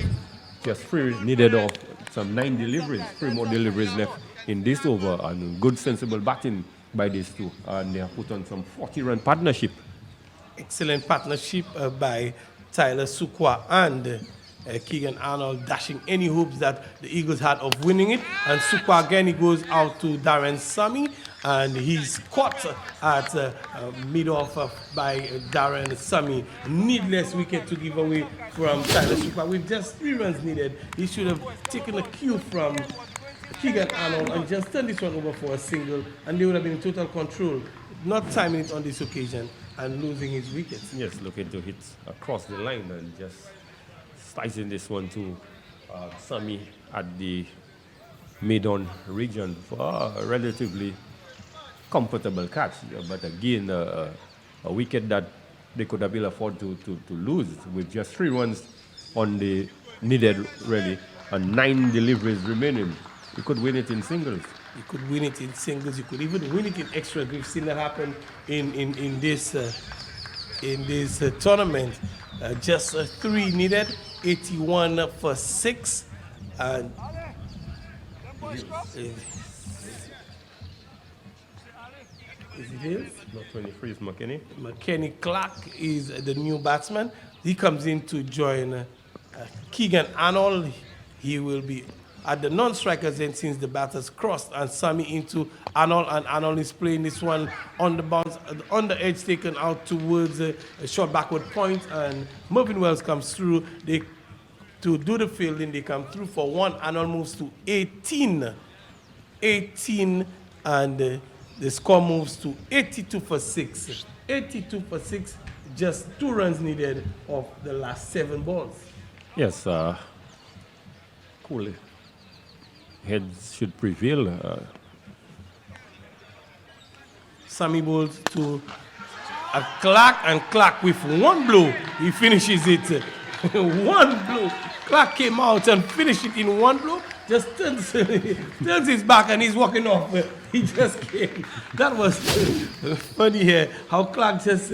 Just 3 needed of some 9 deliveries, 3 more deliveries left in this over, and good sensible batting by these two, and they have put on some 40-run partnership. Excellent partnership by Tyler Sukwa and Keegan Arnold, dashing any hopes that the Eagles had of winning it. And Sukwa again, he goes out to Darren Sami, and he's caught at mid-off by Darren Sami. Needless wicket to give away from Tyler Sukwa. With just 3 runs needed, he should have taken a cue from Keegan Arnold and just turned this one over for a single, and they would have been in total control. Not timing it on this occasion and losing his wickets. Yes, looking to hit across the line and just slicing this one to Sami at the mid-on region for a relatively comfortable catch. But again, a wicket that they could have been afford to lose with just 3 runs on the needed really and 9 deliveries remaining. You could win it in singles. You could win it in singles. You could even win it in extra. We've seen that happen in this tournament. Just 3 needed, 81 for 6, and is it his? Not 23 is McKinney. McKinney Clark is the new batsman. He comes in to join Keegan Arnold. He will be at the non-strikers end since the batters crossed, and Sami into Arnold, and Arnold is playing this one on the bounce, on the edge, taken out towards a short backward point, and Mervyn Wells comes through. They to do the fielding. They come through for 1 and moves to 18. 18, and the score moves to 82 for 6. 82 for 6, just 2 runs needed of the last 7 balls. Yes, cool. Heads should prevail. Sammy bowls to a Clark, and Clark with 1 blow, he finishes it. 1 blow. Clark came out and finished it in 1 blow. Just turns his back and he's walking off. He just came. That was funny here. How Clark just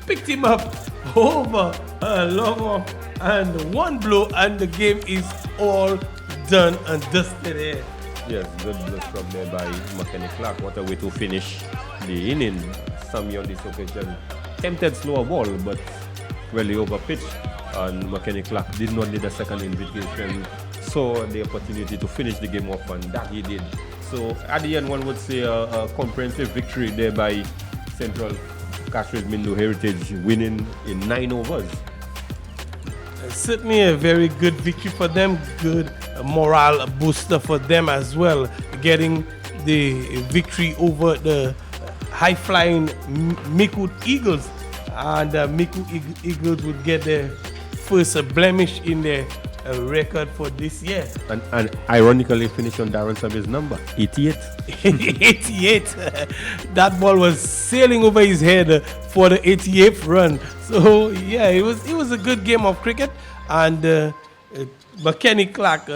picked him up over a long off and 1 blow, and the game is all done and dusted here. Yes, good from there by McKenny Clark. What a way to finish the inning. Sammy on this occasion tempted slower ball, but really over pitch. And McKenny Clark did not need a second invitation. Saw the opportunity to finish the game off, and that he did. So at the end, one would say a comprehensive victory there by Central CASTRIES Mindu Heritage, winning in 9 overs. Certainly a very good victory for them, good morale booster for them as well, getting the victory over the high-flying MICOUD Eagles. And MICOUD Eagles would get their first blemish in their record for this year. And ironically finish on Darren Sammy's number, 88. 88. That ball was sailing over his head for the 88th run. So yeah, it was a good game of cricket, and McKenny Clark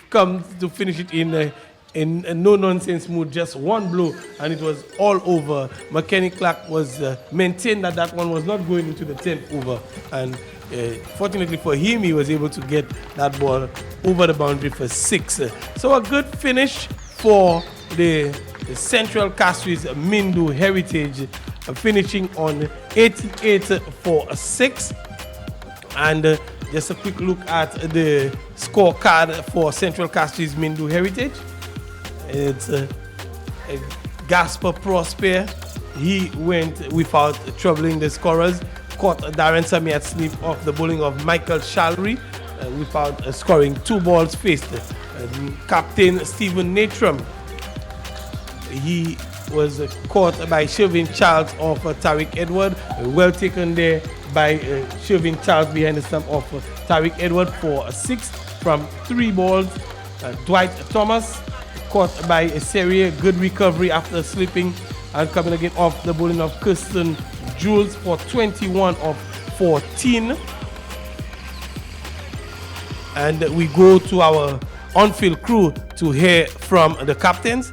comes to finish it in a no-nonsense mood, just 1 blow, and it was all over. McKenny Clark was maintained that one was not going into the 10th over, and fortunately for him, he was able to get that ball over the boundary for 6. So a good finish for the Central CASTRIES Mindu Heritage, finishing on 88 for 6. And just a quick look at the scorecard for Central CASTRIES Mindu Heritage. It's Gasper Prosper. He went without troubling the scorers. Caught Darren Sammy at slip off the bowling of Michael Shalry without scoring 2 balls faced. Captain Stephen Natram, he was caught by Shervin Charles of Tariq Edward. Well taken there by Shervin Charles behind the stump of Tariq Edward for a 6 from 3 balls. Dwight Thomas caught by Seria. Good recovery after slipping and coming again off the bowling of Kirsten Jules for 21 of 14. And we go to our on-field crew to hear from the captains.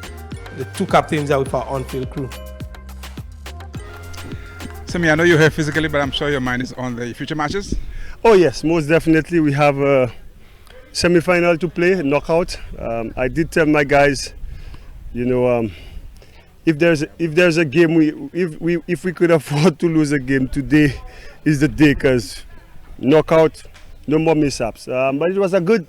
The 2 captains are with our on-field crew. Sammy, I know you're here physically, but I'm sure your mind is on the future matches. Oh yes, most definitely. We have a semi-final to play, knockout. I did tell my guys, you know, if there's a game, if we could afford to lose a game, today is the day, because knockout, no more mishaps. But it was a good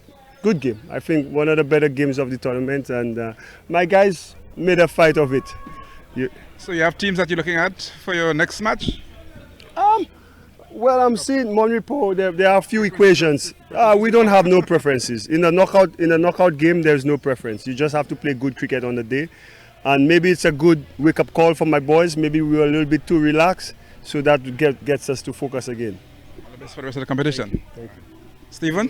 game. I think one of the better games of the tournament, and my guys made a fight of it. So you have teams that you're looking at for your next match? Well, I'm seeing Monrepo. There are a few equations. We don't have no preferences in a knockout game. There's no preference. You just have to play good cricket on the day. And maybe it's a good wake-up call for my boys. Maybe we were a little bit too relaxed, so that gets us to focus again. All the best for the rest of the competition. Thank you. Stephen?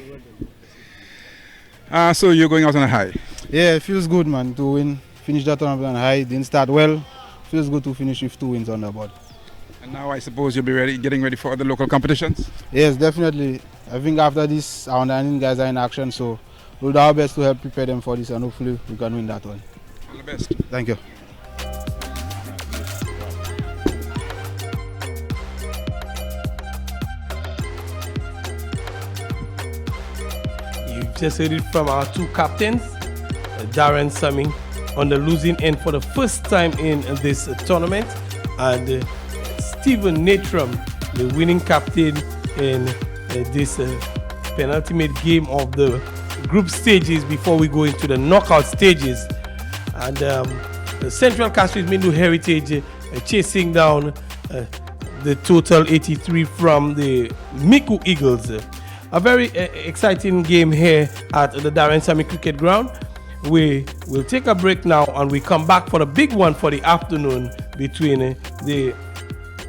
So you're going out on a high? Yeah, it feels good, man, to win. Finish that tournament on a high. Didn't start well. Feels good to finish with 2 wins on the board. And now I suppose you'll be getting ready for other local competitions? Yes, definitely. I think after this, our 19 guys are in action, so we'll do our best to help prepare them for this, and hopefully we can win that one. All the best. Thank you. You've just heard it from our 2 captains, Darren Sammy on the losing end for the first time in this tournament, and Stephen Natram, the winning captain in this penultimate game of the group stages before we go into the knockout stages. And the Central CASTRIES Mindu Heritage chasing down the total 83 from the MICOUD Eagles. a very exciting game here at the Darren Sammy Cricket Ground. We will take a break now and we come back for a big one for the afternoon between the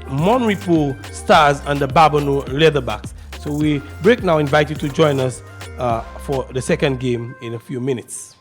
Monrepo Stars and the Babonneau Leatherbacks. So we break now, invite you to join us for the second game in a few minutes.